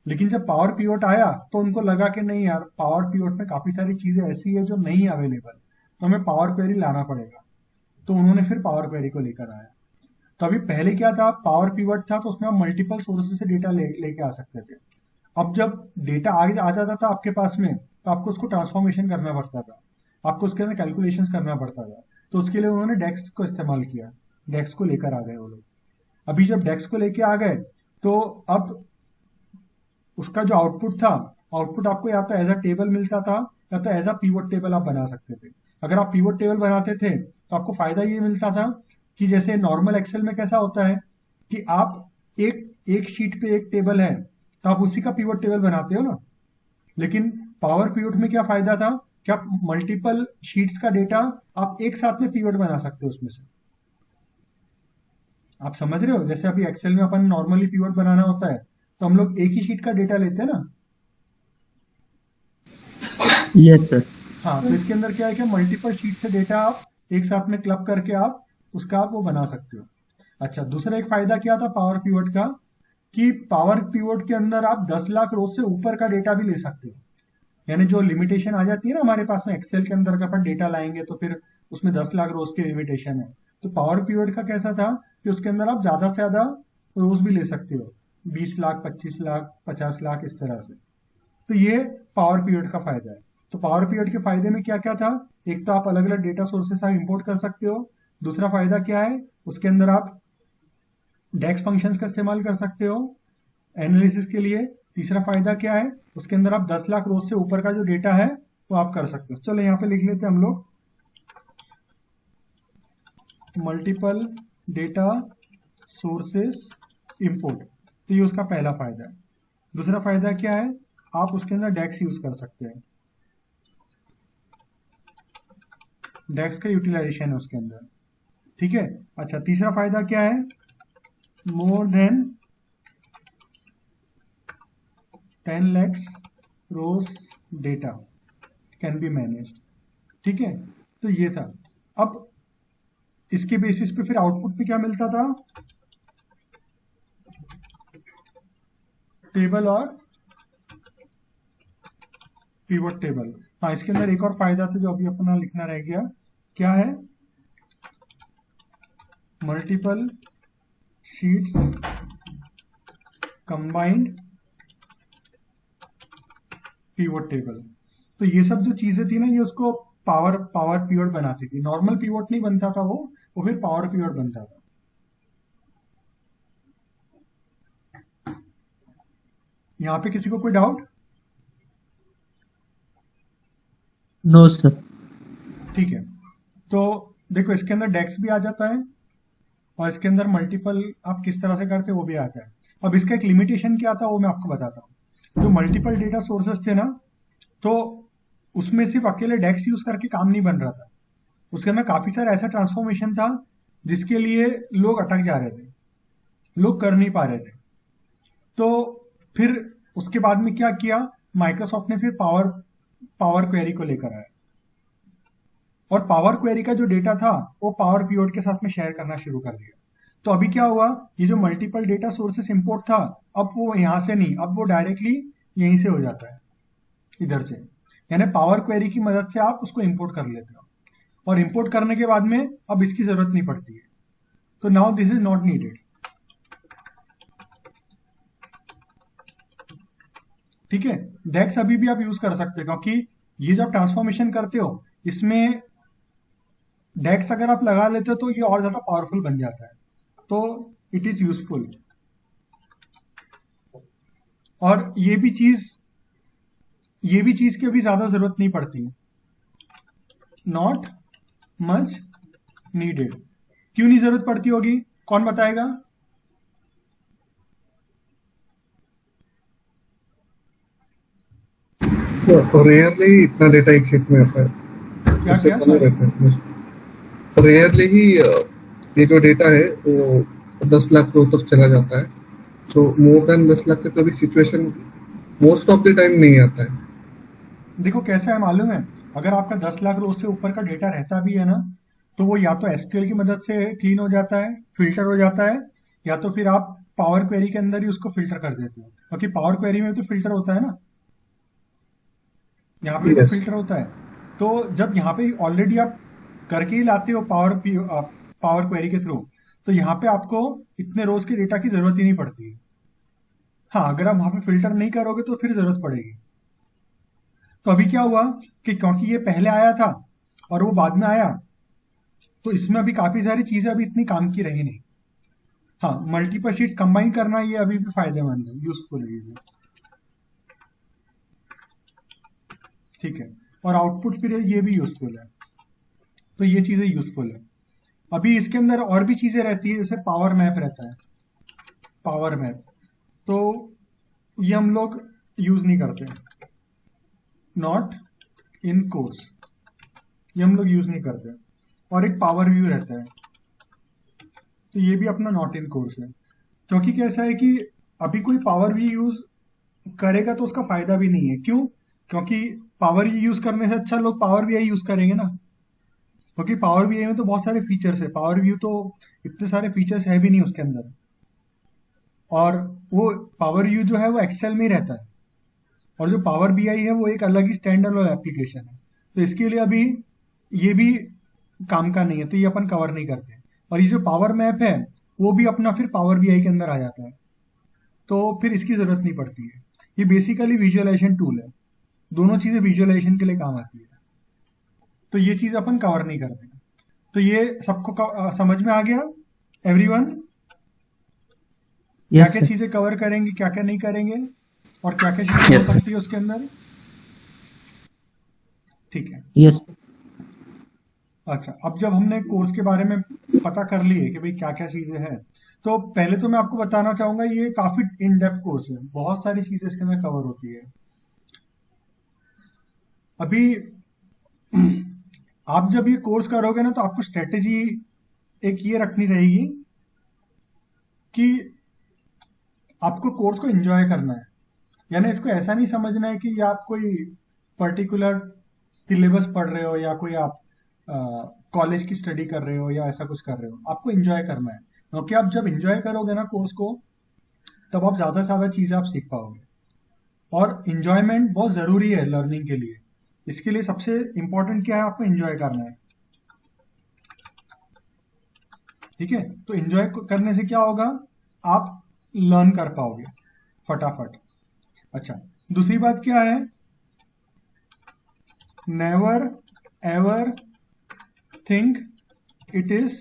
लेकिन जब पावर पीवट आया तो उनको लगा कि नहीं यार, पावर पीवट में काफी सारी चीजें ऐसी है जो नहीं अवेलेबल, तो हमें पावर क्वेरी लाना पड़ेगा। तो उन्होंने फिर पावर क्वेरी को लेकर आया। तो अभी पहले क्या था, पावर पीवट था तो उसमें आप मल्टीपल सोर्सेज से डेटा लेके आ सकते थे। अब जब डेटा आगे आ जाता था आपके पास में, तो आपको उसको ट्रांसफॉर्मेशन करना पड़ता था, आपको उसके अंदर कैलकुलेशंस करना पड़ता था। तो उसके लिए उन्होंने डेक्स को इस्तेमाल किया, डेक्स को लेकर आ गए वो लोग। अभी जब डेक्स को लेके आ गए, तो अब उसका जो आउटपुट था, आउटपुट आपको या तो एज अ टेबल मिलता था, या तो एज अ पीवट टेबल आप बना सकते थे। अगर आप पीवट टेबल बनाते थे तो आपको फायदा ये मिलता था कि जैसे नॉर्मल एक्सेल में कैसा होता है कि आप एक एक शीट पे एक टेबल है, तो आप उसी का पीवट टेबल बनाते हो ना। लेकिन पावर पीवट में क्या फायदा था कि आप मल्टीपल शीट्स का डेटा आप एक साथ में पीवट बना सकते हो उसमें से। आप समझ रहे हो? जैसे अभी एक्सेल में अपन नॉर्मली पीवट बनाना होता है, तो हम लोग एक ही शीट का डेटा लेते हैं ना। Yes sir. हाँ, तो इसके अंदर क्या है कि मल्टीपल शीट से डेटा आप एक साथ में क्लब करके आप उसका आप वो बना सकते हो। अच्छा, दूसरा एक फायदा क्या था पावर पीवट का, कि पावर पीवट के अंदर आप 10 लाख रोज से ऊपर का डेटा भी ले सकते हो। यानी जो लिमिटेशन आ जाती है ना हमारे पास में, एक्सेल के अंदर का अपन डेटा लाएंगे तो फिर उसमें 10 लाख रोज की लिमिटेशन है। तो पावर पीवट का कैसा था कि उसके अंदर आप ज्यादा से ज्यादा रोज भी ले सकते हो, 20 लाख, 25 लाख, 50 लाख, इस तरह से। तो ये पावर पीरियड का फायदा है। तो पावर पीरियड के फायदे में क्या क्या था? एक तो आप अलग अलग डेटा सोर्सेस आप इंपोर्ट कर सकते हो। दूसरा फायदा क्या है, उसके अंदर आप डेक्स फंक्शंस का इस्तेमाल कर सकते हो एनालिसिस के लिए। तीसरा फायदा क्या है, उसके अंदर आप 10 लाख रोज से ऊपर का जो डेटा है वो आप कर सकते हो। चलो यहाँ पे लिख लेते हैं हम लोग, मल्टीपल डेटा सोर्सेस इंपोर्ट। तो ये उसका पहला फायदा है। दूसरा फायदा क्या है, आप उसके अंदर डेक्स यूज कर सकते हैं, डेक्स का यूटिलाइजेशन है उसके अंदर, ठीक है। अच्छा, तीसरा फायदा क्या है, more than 10 lakhs rows data can be managed, ठीक है। तो ये था। अब इसके बेसिस पे फिर आउटपुट पे क्या मिलता था, टेबल और पिवट टेबल। हाँ, इसके अंदर एक और फायदा था जो अभी अपना लिखना रह गया, क्या है, multiple sheets combined pivot table. तो ये सब जो चीजें थी ना, ये उसको पावर पावर पिवट बनाती थी। नॉर्मल पिवट नहीं बनता था वो फिर पावर पिवट बनता था। यहाँ पे किसी को कोई डाउट? No sir. ठीक है, तो देखो इसके अंदर डेक्स भी आ जाता है, और इसके अंदर मल्टीपल आप किस तरह से करते हो वो भी आता है। अब इसका एक लिमिटेशन क्या था वो मैं आपको बताता हूँ। जो मल्टीपल डेटा सोर्सेस थे ना, तो उसमें सिर्फ अकेले डेक्स यूज करके काम नहीं बन रहा था, उसके अंदर काफी सारा ऐसा ट्रांसफॉर्मेशन था जिसके लिए लोग अटक जा रहे थे, लोग कर नहीं पा रहे थे। तो फिर उसके बाद में क्या किया, माइक्रोसॉफ्ट ने फिर पावर क्वेरी को लेकर आया, और पावर क्वेरी का जो डेटा था वो पावर पीओड के साथ में शेयर करना शुरू कर दिया। तो अभी क्या हुआ, ये जो मल्टीपल डेटा सोर्सेस इंपोर्ट था, अब वो यहां से नहीं, अब वो डायरेक्टली यहीं से हो जाता है, इधर से, यानी पावर क्वेरी की मदद से आप उसको इंपोर्ट कर लेते हो, और इंपोर्ट करने के बाद में अब इसकी जरूरत नहीं पड़ती है। तो now this is not needed. ठीक है, डेक्स अभी भी आप यूज कर सकते हो, क्योंकि ये जो आप ट्रांसफॉर्मेशन करते हो इसमें डेक्स अगर आप लगा लेते हो तो ये और ज्यादा पावरफुल बन जाता है, तो इट इज यूजफुल। और ये भी चीज की अभी ज्यादा जरूरत नहीं पड़ती, नॉट मच नीडेड। क्यों नहीं जरूरत पड़ती होगी, कौन बताएगा? रेयरली इतना डेटा एक शीट में आता है, क्या उससे क्या कम ही सॉरी? रहता है। रेयरली ही ये जो डेटा है वो 10 लाख रो तक चला जाता है, तो मोर देन 10 लाख तक कभी situation most of the time नहीं आता है। देखो कैसा है मालूम है, अगर आपका 10 लाख रो से ऊपर का डेटा रहता भी है ना, तो वो या तो एसक्यूएल की मदद से क्लीन हो जाता है, फिल्टर हो जाता है, या तो फिर आप पावर क्वेरी के अंदर ही उसको फिल्टर कर देते हो, क्योंकि पावर क्वेरी में तो फिल्टर होता है ना, यहाँ पे तो Yes. फिल्टर होता है। तो जब यहाँ पे ऑलरेडी आप करके ही लाते हो पावर क्वेरी के थ्रू, तो यहाँ पे आपको इतने रोज के डेटा की जरूरत ही नहीं पड़ती है। हाँ, अगर आप वहां पे फिल्टर नहीं करोगे तो फिर जरूरत पड़ेगी। तो अभी क्या हुआ कि क्योंकि ये पहले आया था और वो बाद में आया, तो इसमें अभी काफी सारी चीजें अभी इतनी काम की रही नहीं। हाँ, मल्टीपल शीट्स कंबाइन करना ये अभी भी फायदेमंद है, यूजफुल है ये भी। ठीक है, और आउटपुट फिर ये भी यूजफुल है, तो ये चीजें यूजफुल है। अभी इसके अंदर और भी चीजें रहती है, जैसे पावर मैप रहता है, पावर मैप, तो ये हम लोग यूज नहीं करते, नॉट इन कोर्स, ये हम लोग यूज नहीं करते। और एक पावर व्यू रहता है, तो ये भी अपना नॉट इन कोर्स है, क्योंकि कैसा है कि अभी कोई पावर व्यू यूज करेगा तो उसका फायदा भी नहीं है। क्यों? क्योंकि पावर व्यू यूज करने से अच्छा लोग पावर बीआई यूज करेंगे ना, क्योंकि पावर बीआई में तो बहुत सारे फीचर्स है, पावर व्यू तो इतने सारे फीचर्स है भी नहीं उसके अंदर, और वो पावर व्यू जो है वो एक्सेल में ही रहता है, और जो पावर बीआई है वो एक अलग ही स्टैंड अलोन एप्लीकेशन है, तो इसके लिए अभी ये भी काम का नहीं है, तो ये अपन कवर नहीं करते। और ये जो पावर मैप है वो भी अपना फिर पावर बीआई के अंदर आ जाता है, तो फिर इसकी जरूरत नहीं पड़ती है। ये बेसिकली विजुअलाइजेशन टूल है, दोनों चीजें विजुअलाइजेशन के लिए काम आती है, तो ये चीज अपन कवर नहीं करते। तो ये सबको समझ में आ गया एवरीवन, क्या यस क्या सर। चीजें कवर करेंगे, क्या क्या नहीं करेंगे, और क्या क्या चीजें हो Yes, sir. सकती है उसके अंदर? ठीक है। यस अच्छा, अब जब हमने कोर्स के बारे में पता कर लिए कि भाई क्या क्या चीजें हैं, तो पहले तो मैं आपको बताना चाहूंगा ये काफी इन डेप्थ कोर्स है, बहुत सारी चीजें इसके अंदर कवर होती है। अभी आप जब ये कोर्स करोगे ना, तो आपको स्ट्रेटेजी एक ये रखनी रहेगी कि आपको कोर्स को एंजॉय करना है, यानी इसको ऐसा नहीं समझना है कि ये आप कोई पर्टिकुलर सिलेबस पढ़ रहे हो या कोई आप कॉलेज की स्टडी कर रहे हो या ऐसा कुछ कर रहे हो। आपको एंजॉय करना है, क्योंकि आप जब एंजॉय करोगे ना कोर्स को, तब आप ज्यादा से ज्यादा चीजें आप सीख पाओगे, और एंजॉयमेंट बहुत जरूरी है लर्निंग के लिए। इसके लिए सबसे इंपॉर्टेंट क्या है, आपको एंजॉय करना है। ठीक है, तो एंजॉय करने से क्या होगा, आप लर्न कर पाओगे फटाफट। अच्छा, दूसरी बात क्या है, never ever think it is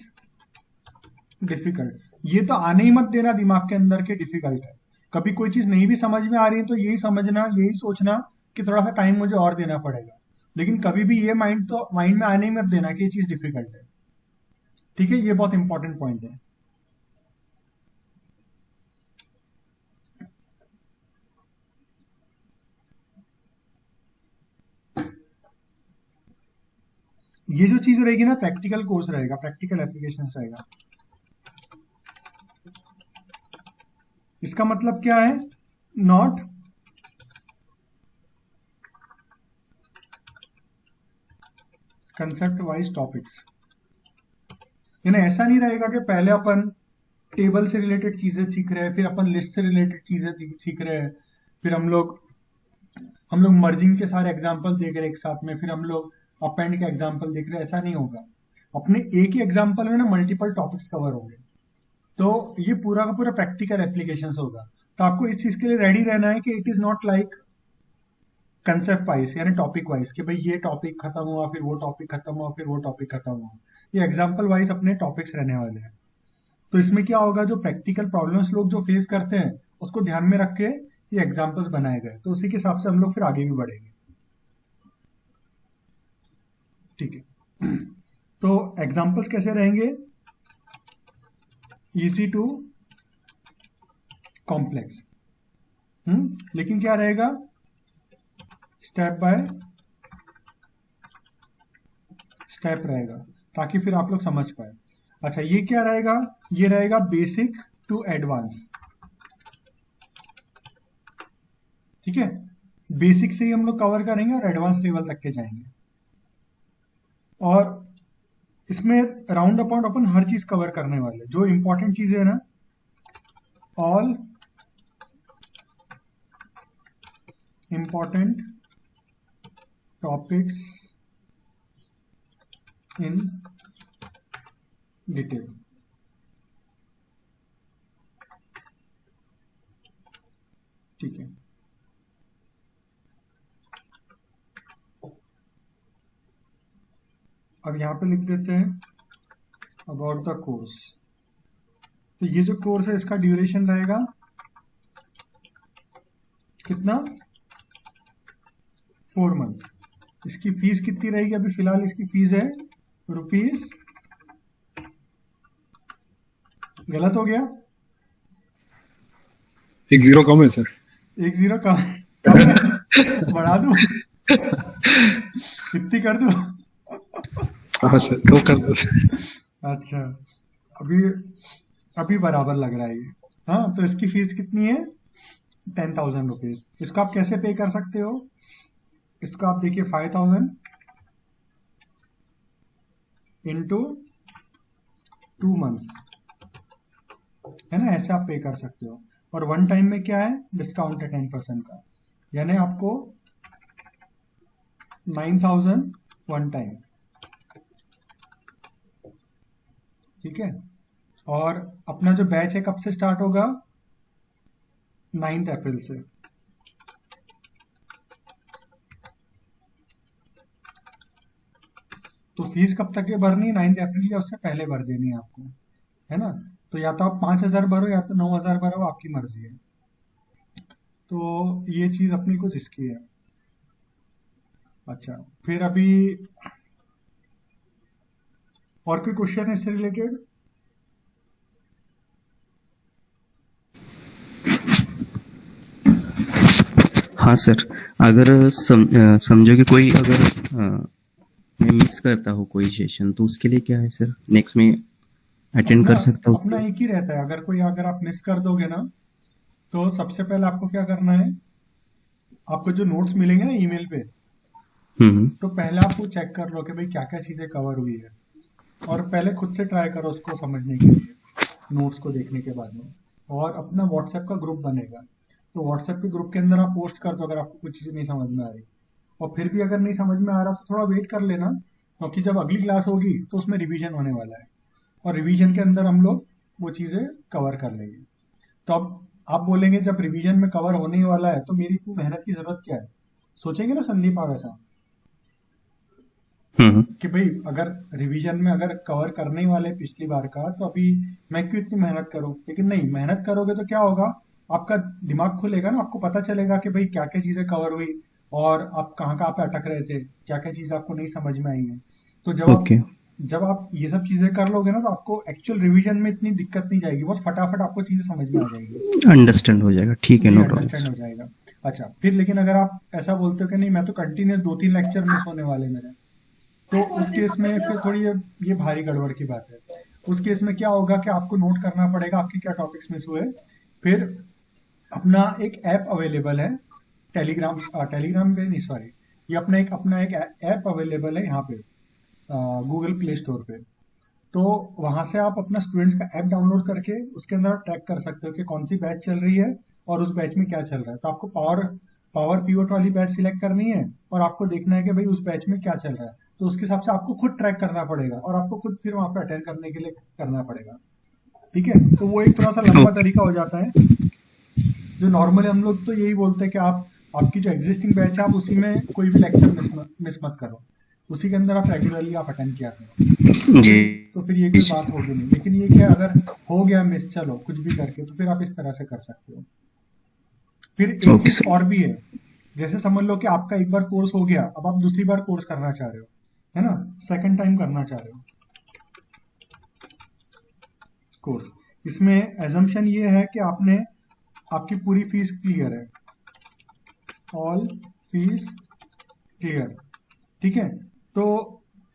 difficult. ये तो आने ही मत देना दिमाग के अंदर के डिफिकल्ट है। कभी कोई चीज नहीं भी समझ में आ रही है तो यही समझना, यही सोचना कि थोड़ा सा टाइम मुझे और देना पड़ेगा, लेकिन कभी भी ये माइंड में आने ही मत देना कि ये चीज डिफिकल्ट है। ठीक है, ये बहुत इंपॉर्टेंट पॉइंट है। ये जो चीज रहेगी ना, प्रैक्टिकल कोर्स रहेगा, प्रैक्टिकल एप्लीकेशन रहेगा। इसका मतलब क्या है, नॉट कंसेप्ट वाइज टॉपिक्स, यानी ऐसा नहीं रहेगा कि पहले अपन टेबल से रिलेटेड चीजें सीख रहे हैं, फिर अपन लिस्ट से रिलेटेड चीजें सीख रहे हैं, फिर हम लोग मर्जिंग के सारे एग्जाम्पल देख रहे हैं एक साथ में, फिर हम लोग अपेंड के एग्जाम्पल देख रहे हैं। ऐसा नहीं होगा, अपने एक ही एग्जाम्पल में ना मल्टीपल टॉपिक्स कवर होंगे, तो ये पूरा का पूरा प्रैक्टिकल एप्लीकेशन होगा। तो आपको इस चीज के लिए रेडी रहना है कि it is not like concept wise यानी टॉपिक वाइज कि भाई ये टॉपिक खत्म हुआ, फिर वो टॉपिक खत्म हुआ, फिर वो टॉपिक खत्म हुआ। ये एग्जाम्पल वाइज अपने टॉपिक्स रहने वाले हैं। तो इसमें क्या होगा, जो प्रैक्टिकल प्रॉब्लम्स लोग जो फेस करते हैं उसको ध्यान में रख के ये एग्जाम्पल्स बनाए गए, तो उसी के हिसाब से हम लोग फिर आगे भी बढ़ेंगे। ठीक है, तो एग्जाम्पल्स कैसे रहेंगे, इजी टू कॉम्प्लेक्स, लेकिन क्या रहेगा, स्टेप बाय स्टेप रहेगा, ताकि फिर आप लोग समझ पाए। अच्छा, ये क्या रहेगा, ये रहेगा बेसिक टू एडवांस। ठीक है, बेसिक से ही हम लोग कवर करेंगे और एडवांस लेवल तक के जाएंगे, और इसमें राउंड अबाउट अपन हर चीज कवर करने वाले। जो इंपॉर्टेंट चीजें है ना, all important topics in detail. ठीक है, अब यहां पे लिख देते हैं अबाउट द कोर्स। तो ये जो कोर्स है इसका ड्यूरेशन रहेगा कितना, 4 मंथ्स। इसकी फीस कितनी रहेगी, अभी फिलहाल इसकी फीस है रुपीज, गलत हो गया, 1 0 कम है सर। 1 0 कम है, बढ़ा दूं, कितनी कर दूं? हाँ सर, तो कर दो। अच्छा, अभी बराबर लग रहा है ये। हाँ, तो इसकी फीस कितनी है, 10,000 रुपीज। इसको आप कैसे पे कर सकते हो, इसको आप देखिए 5,000 इंटू 2 मंथ्स, है ना, ऐसे आप पे कर सकते हो। और वन टाइम में क्या है, डिस्काउंट है 10% का, यानी आपको 9,000 वन टाइम। ठीक है, और अपना जो बैच है कब से स्टार्ट होगा, 9 अप्रैल से। तो फीस कब तक ये भरनी है, 9 अप्रैल या उससे पहले भर देनी है आपको, है ना। तो या तो आप 5,000 भरो या तो 9,000 भरो, आपकी मर्जी है। तो ये चीज अपनी कुछ इसकी है। अच्छा, फिर अभी और कोई क्वेश्चन है इससे रिलेटेड? हाँ सर, अगर समझो कि कोई अगर मैं मिस करता हूँ कोई सेशन, तो उसके लिए क्या है सर, नेक्स्ट में अटेंड कर सकता हूँ? अपना एक ही रहता है, अगर आप मिस कर दोगे ना, तो सबसे पहले आपको क्या करना है, आपको जो नोट्स मिलेंगे ना ईमेल पे, तो पहले आप वो चेक कर लो कि भाई क्या क्या चीजें कवर हुई है, और पहले खुद से ट्राई करो उसको समझने के लिए, नोट्स को देखने के बाद में। और अपना व्हाट्सएप का ग्रुप बनेगा, तो व्हाट्सएप के ग्रुप के अंदर आप पोस्ट कर दो अगर आपको कुछ चीजें नहीं समझ में आ रही। और फिर भी अगर नहीं समझ में आ रहा तो थोड़ा वेट कर लेना, क्योंकि जब अगली क्लास होगी तो उसमें रिवीजन होने वाला है, और रिवीजन के अंदर हम लोग वो चीजें कवर कर लेंगे। तो अब आप बोलेंगे जब रिवीजन में कवर होने ही वाला है तो मेरी इतनी मेहनत की जरूरत क्या है, सोचेंगे ना संदीप आप ऐसा, कि भाई अगर रिवीजन में अगर कवर करने ही वाले पिछली बार का, तो अभी मैं क्यों इतनी मेहनत करूं। लेकिन नहीं, मेहनत करोगे तो क्या होगा, आपका दिमाग खुलेगा ना, आपको पता चलेगा कि भाई क्या क्या चीजें कवर हुई और आप कहाँ पे अटक रहे थे, क्या क्या चीजें आपको नहीं समझ में आई है। तो जब आप ये सब चीजें कर लोगे ना, तो आपको एक्चुअल रिवीजन में इतनी दिक्कत नहीं जाएगी, बहुत फटाफट आपको चीजें समझ में आ जाएगी, अंडरस्टैंड हो जाएगा। ठीक है, नो प्रॉब्लम, अंडरस्टैंड हो जाएगा। अच्छा, फिर लेकिन अगर आप ऐसा बोलते हो कि नहीं मैं तो कंटिन्यू 2-3 लेक्चर मिस होने वाले मेरे, तो उस केस में फिर थोड़ी ये भारी गड़बड़ की बात है। उस केस में क्या होगा कि आपको नोट करना पड़ेगा आपके क्या टॉपिक्स मिस हुए। फिर अपना एक ऐप अवेलेबल है टेलीग्राम पे नहीं, सॉरी, ये अपना एक ऐप अवेलेबल है यहाँ पे, गूगल प्ले स्टोर पे। तो वहां से आप अपना स्टूडेंट्स का ऐप डाउनलोड करके उसके अंदर आप ट्रैक कर सकते हो कि कौन सी बैच चल रही है और उस बैच में क्या चल रहा है। तो आपको पावर पीओट वाली बैच सिलेक्ट करनी है और आपको देखना है कि भाई उस बैच में क्या चल रहा है। तो उसके हिसाब से आपको खुद ट्रैक करना पड़ेगा और आपको खुद फिर वहां पे अटेंड करने के लिए करना पड़ेगा। ठीक है, तो वो एक थोड़ा सा लंबा तरीका हो जाता है। जो नॉर्मली हम लोग तो यही बोलते हैं कि आपकी जो एग्जिस्टिंग बैच है आप उसी में कोई भी लेक्चर मिस मत करो, उसी के अंदर आप रेगुलरली आप अटेंड किया करो। जी तो फिर ये कोई बात होगी नहीं। लेकिन ये क्या, अगर हो गया मिस चलो कुछ भी करके, तो फिर आप इस तरह से कर सकते हो। फिर एक ओके चीज सर। और भी है, जैसे समझ लो कि आपका एक बार कोर्स हो गया, अब आप दूसरी बार कोर्स करना चाह रहे हो, है ना, सेकंड टाइम करना चाह रहे हो कोर्स। इसमें एजम्पशन ये है कि आपकी पूरी फीस क्लियर है, ऑल फीस क्लियर। ठीक है, तो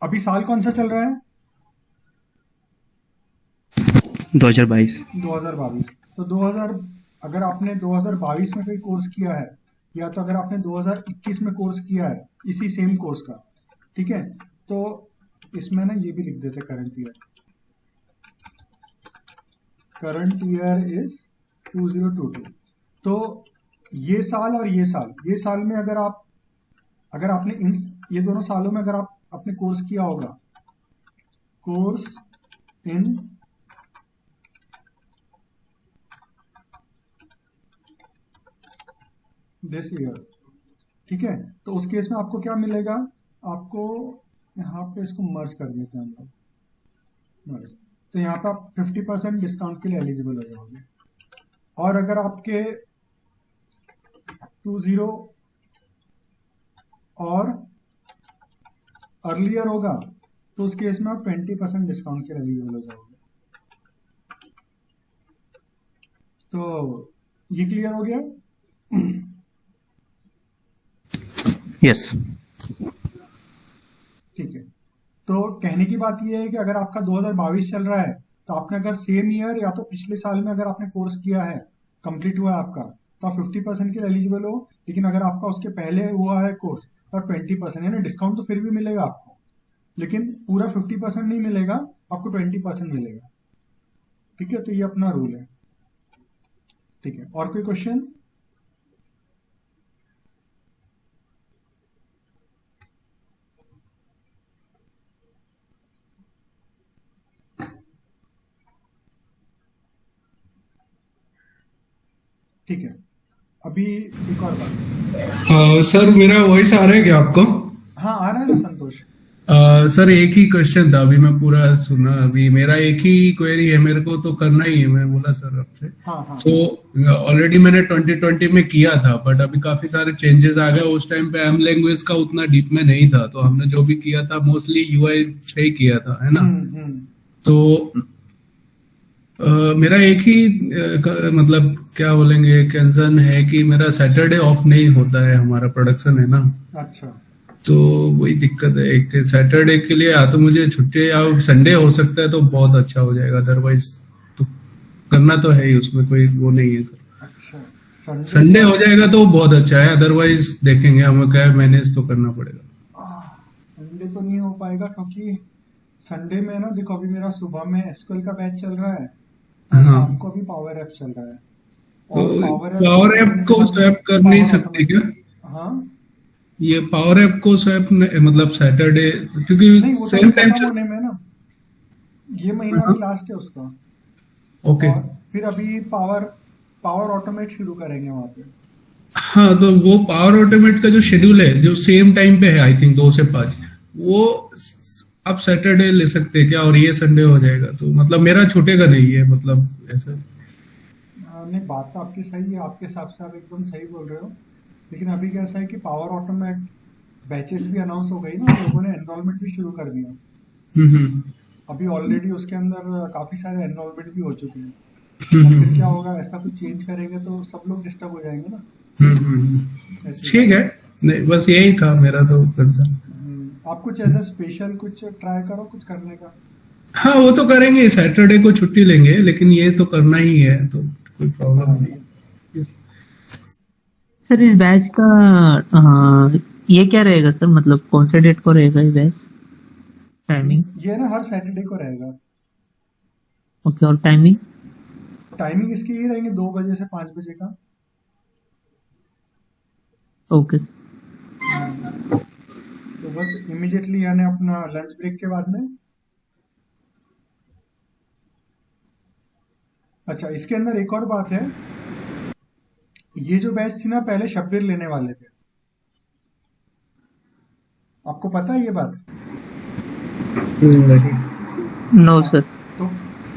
अभी साल कौन सा चल रहा है? 2022। 2022। तो 2000 अगर आपने 2022 में कोई कोर्स किया है, या तो अगर आपने 2021 में कोर्स किया है इसी सेम कोर्स का, ठीक है, तो इसमें ना ये भी लिख देते current year. Current year is 2022। तो ये साल और ये साल में अगर आपने ये दोनों सालों में अगर आपने कोर्स किया होगा, कोर्स इन दिस ईयर, ठीक है, तो उस केस में आपको क्या मिलेगा, आपको यहाँ पे इसको मर्ज कर देते हैं हम लोग, मर्ज। तो यहाँ पे आप 50% डिस्काउंट के लिए एलिजिबल हो जाओगे। और अगर आपके 20 और अर्लियर होगा तो उस केस में आप 20% डिस्काउंट के लिए एलिजिबल हो जाओगे। तो ये क्लियर हो गया? यस। ठीक है, तो कहने की बात यह है कि अगर आपका 2022 चल रहा है, तो आपने अगर सेम ईयर या तो पिछले साल में अगर आपने कोर्स किया है, कंप्लीट हुआ है आपका, तो आप 50% के लिए एलिजिबल हो। लेकिन अगर आपका उसके पहले हुआ है कोर्स तो 20%, यानी डिस्काउंट तो फिर भी मिलेगा आपको, लेकिन पूरा 50% नहीं मिलेगा, आपको 20% मिलेगा। ठीक है, तो ये अपना रूल है। ठीक है, और कोई क्वेश्चन? ठीक है, अभी एक और बात। सर मेरा वॉइस आ रहा है क्या आपको? हाँ, आ रहा है ना संतोष? सर एक ही क्वेश्चन था, अभी मैं पूरा सुना। अभी मेरा एक ही क्वेरी है, मेरे को तो करना ही है, मैं बोला सर आपसे। हाँ। तो ऑलरेडी मैंने 2020 में किया था, बट अभी काफी सारे चेंजेस आ गए। उस टाइम पे एम लैंग्वेज का उतना डीप में नहीं था, तो हमने जो भी किया था मोस्टली यूआई से ही किया था, है ना। तो मेरा एक ही मतलब क्या बोलेंगे कंसर्न है कि मेरा सैटरडे ऑफ नहीं होता है, हमारा प्रोडक्शन है ना। अच्छा, तो वही दिक्कत है, एक सैटरडे के लिए या तो मुझे छुट्टी या संडे हो सकता है तो बहुत अच्छा हो जाएगा, अदरवाइज तो करना तो है ही, उसमें कोई वो नहीं है सर। अच्छा, संडे हो जाएगा तो बहुत अच्छा है, अदरवाइज देखेंगे, हमें क्या मैनेज तो करना पड़ेगा। संडे तो नहीं हो पाएगा, क्योंकि संडे में ना देखो, अभी मेरा सुबह में एसक्यूएल का बैच चल रहा है, हाँ, आपको अभी पावर ऐप चल रहा है। तो पावर ऐप को स्वैप कर नहीं सकते क्या? हाँ, ये पावर ऐप को स्वैप मतलब सैटरडे, क्योंकि नहीं, वो तो सेम टाइम खत्म होने में ना, ये महीना भी लास्ट है उसका। ओके। और फिर अभी पावर ऑटोमेट शुरू करेंगे वहां पे। हाँ, तो वो पावर ऑटोमेट का जो शेड्यूल है, जो सेम टाइम पे है, आई थिंक 2 से 5, वो आप सैटरडे ले सकते हैं क्या? और ये संडे हो जाएगा, तो मतलब मेरा छूटेगा नहीं है, मतलब ऐसा। नहीं, बात तो आपकी सही है, आपके हिसाब से आप एकदम सही बोल रहे हो। लेकिन अभी कैसा है कि पावर ऑटोमेट बैचेस भी अनाउंस हो गई ना, लोगों ने एनरोलमेंट भी शुरू कर दिया। अभी ऑलरेडी उसके अंदर काफी सारे एनरोलमेंट भी हो चुके हैं। फिर क्या होगा, ऐसा कुछ चेंज करेंगे तो सब लोग डिस्टर्ब हो जाएंगे ना। ठीक है, नहीं बस यही था मेरा तो करता। आप कुछ ऐसा स्पेशल कुछ ट्राई करो कुछ करने का। हाँ, वो तो करेंगे, सैटरडे को छुट्टी लेंगे, लेकिन ये तो करना ही है, तो कोई प्रॉब्लम नहीं है। सर इस बैच का ये क्या रहेगा सर, मतलब कौन से डेट को रहेगा ये बैच? टाइमिंग? ये ना हर सैटरडे को रहेगा। ओके, और टाइमिंग? टाइमिंग इसकी ये रहेंगे 2 बजे से 5 बजे का। ओके। तो बस इमीडिएटली यानी अपना लंच ब्रेक के बाद में। अच्छा, इसके अंदर एक और बात है, ये जो बैच थी ना पहले शब्बीर लेने वाले थे, आपको पता है ये बात? नहीं। नो हाँ, सर। तो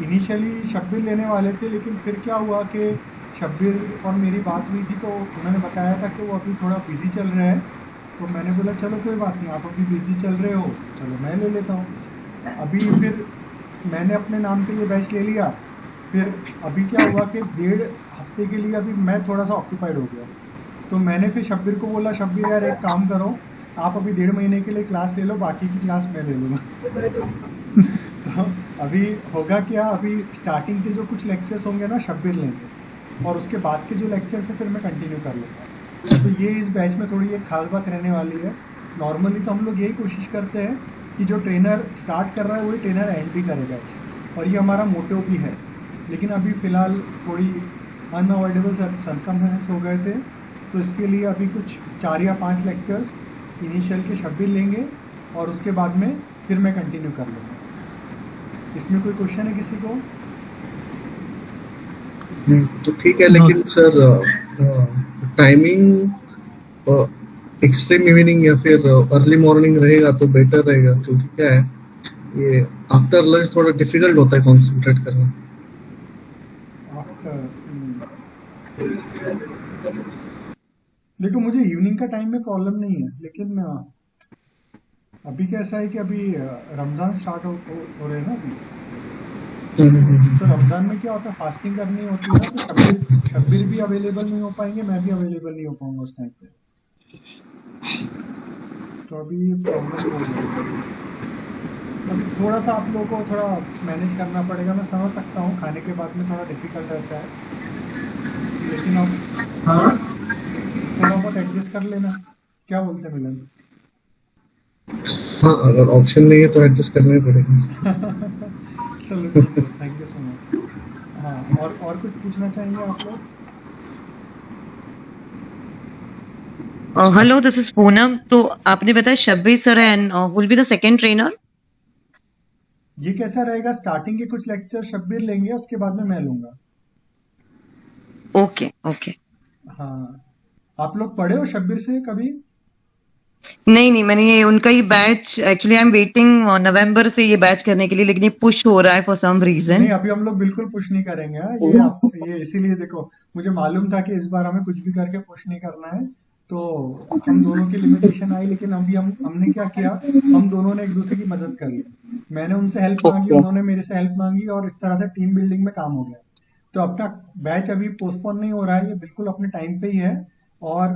इनिशियली शब्बीर लेने वाले थे, लेकिन फिर क्या हुआ कि शब्बीर और मेरी बात हुई थी, तो उन्होंने बताया था कि वो अभी थोड़ा बिजी चल रहे हैं। तो मैंने बोला चलो कोई बात नहीं, आप अभी बिजी चल रहे हो, चलो मैं ले लेता हूँ। अभी फिर मैंने अपने नाम पे ये बैच ले लिया। फिर अभी क्या हुआ कि 1.5 हफ्ते के लिए अभी मैं थोड़ा सा ऑक्यूपाइड हो गया। तो मैंने फिर शब्बीर को बोला, शब्बीर यार एक काम करो, आप अभी 1.5 महीने के लिए क्लास ले लो, बाकी की क्लास मैं ले लूँगा। तो अभी होगा क्या, अभी स्टार्टिंग के जो कुछ लेक्चर्स होंगे ना शब्बीर लेंगे, और उसके बाद के जो लेक्चर्स है फिर मैं कंटिन्यू कर लूँगा। तो ये इस बैच में थोड़ी एक खास बात रहने वाली है। नॉर्मली तो हम लोग यही कोशिश करते हैं कि जो ट्रेनर स्टार्ट कर रहा है वही ट्रेनर एंड भी करे बैच, और ये हमारा मोटिव भी है। लेकिन अभी फ़िलहाल थोड़ी अनअवॉइडेबल सर्कमस्टेंसेस हो गए थे, तो इसके लिए अभी कुछ 4 या 5 लेक्चर्स इनिशियल के शब्बीर लेंगे, और उसके बाद में फिर मैं कंटिन्यू कर लूँगा। इसमें कोई क्वेश्चन है किसी को? तो ठीक है, लेकिन सर टाइमिंग एक्सट्रीम इवनिंग या फिर अर्ली मॉर्निंग रहेगा तो बेटर रहेगा, क्योंकि क्या है ये आफ्टर लंच थोड़ा डिफिकल्ट होता है कॉन्सेंट्रेट करना। आफ्टर देखो, मुझे इवनिंग का टाइम में प्रॉब्लम नहीं है, लेकिन अभी कैसा है कि अभी रमज़ान स्टार्ट हो रहे हैं ना अभी। तो रमज़ान में क्या होता है, फास्टिंग करनी होती है ना, तो शब्बीर भी अवेलेबल नहीं हो पाएंगे, मैं भी अवेलेबल नहीं हो पाऊंगा उस टाइम पे। तो अभी प्रॉब्लम हो गई। अभी थोड़ा सा आप लोगों को थोड़ा मैनेज करना पड़ेगा, मैं समझ सकता हूँ खाने के बाद में थोड़ा डिफिकल्ट रहता है, लेकिन अब थोड़ा बहुत एडजस्ट कर लेना। क्या बोलते हैं मिलन? हाँ, अगर ऑप्शन नहीं है तो एडजस्ट करना ही पड़ेगा। चलो ठीक है, थैंक यू सो मच। हाँ, और कुछ पूछना चाहेंगे आप लोग? Hello, this is Poonam. तो आपने बताया Shabbir sir and will be the second trainer. ये कैसा रहेगा, स्टार्टिंग के कुछ लेक्चर शब्बीर लेंगे, उसके बाद में मैं लूंगा। Okay okay. हाँ, आप लोग पढ़े हो शब्बीर से कभी? नहीं नहीं, मैंने ये उनका ही batch, actually I am waiting November से ये बैच करने के लिए, लेकिन ये पुश हो रहा है फॉर सम रीजन। नहीं, अभी हम लोग बिल्कुल पुश नहीं करेंगे। हाँ, ये इसीलिए देखो, मुझे मालूम था कि इस बार हमें कुछ भी करके पुश नहीं करना है, तो हम दोनों की लिमिटेशन आई, लेकिन अभी हमने क्या किया, हम दोनों ने एक दूसरे की मदद कर ली। मैंने उनसे हेल्प मांगी, उन्होंने मेरे से हेल्प मांगी, और इस तरह से टीम बिल्डिंग में काम हो गया। तो अपना बैच अभी पोस्टपोन नहीं हो रहा है, ये बिल्कुल अपने टाइम पे ही है, और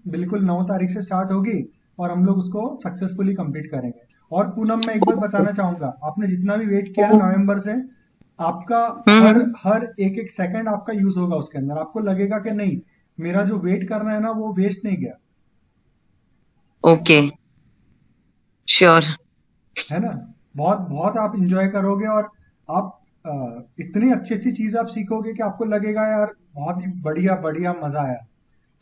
बिल्कुल 9 तारीख से स्टार्ट होगी, और हम लोग उसको सक्सेसफुली कंप्लीट करेंगे। और पूनम, मैं एक बात बताना चाहूंगा, आपने जितना भी वेट किया है नवंबर से, आपका हर एक एक सेकंड आपका यूज होगा उसके अंदर। आपको लगेगा कि नहीं, मेरा जो वेट करना है ना वो वेस्ट नहीं गया। Okay, sure. है ना? बहुत बहुत आप इंजॉय करोगे, और आप इतनी अच्छी अच्छी चीज आप सीखोगे कि आपको लगेगा यार बहुत ही बढ़िया बढ़िया मजा आया।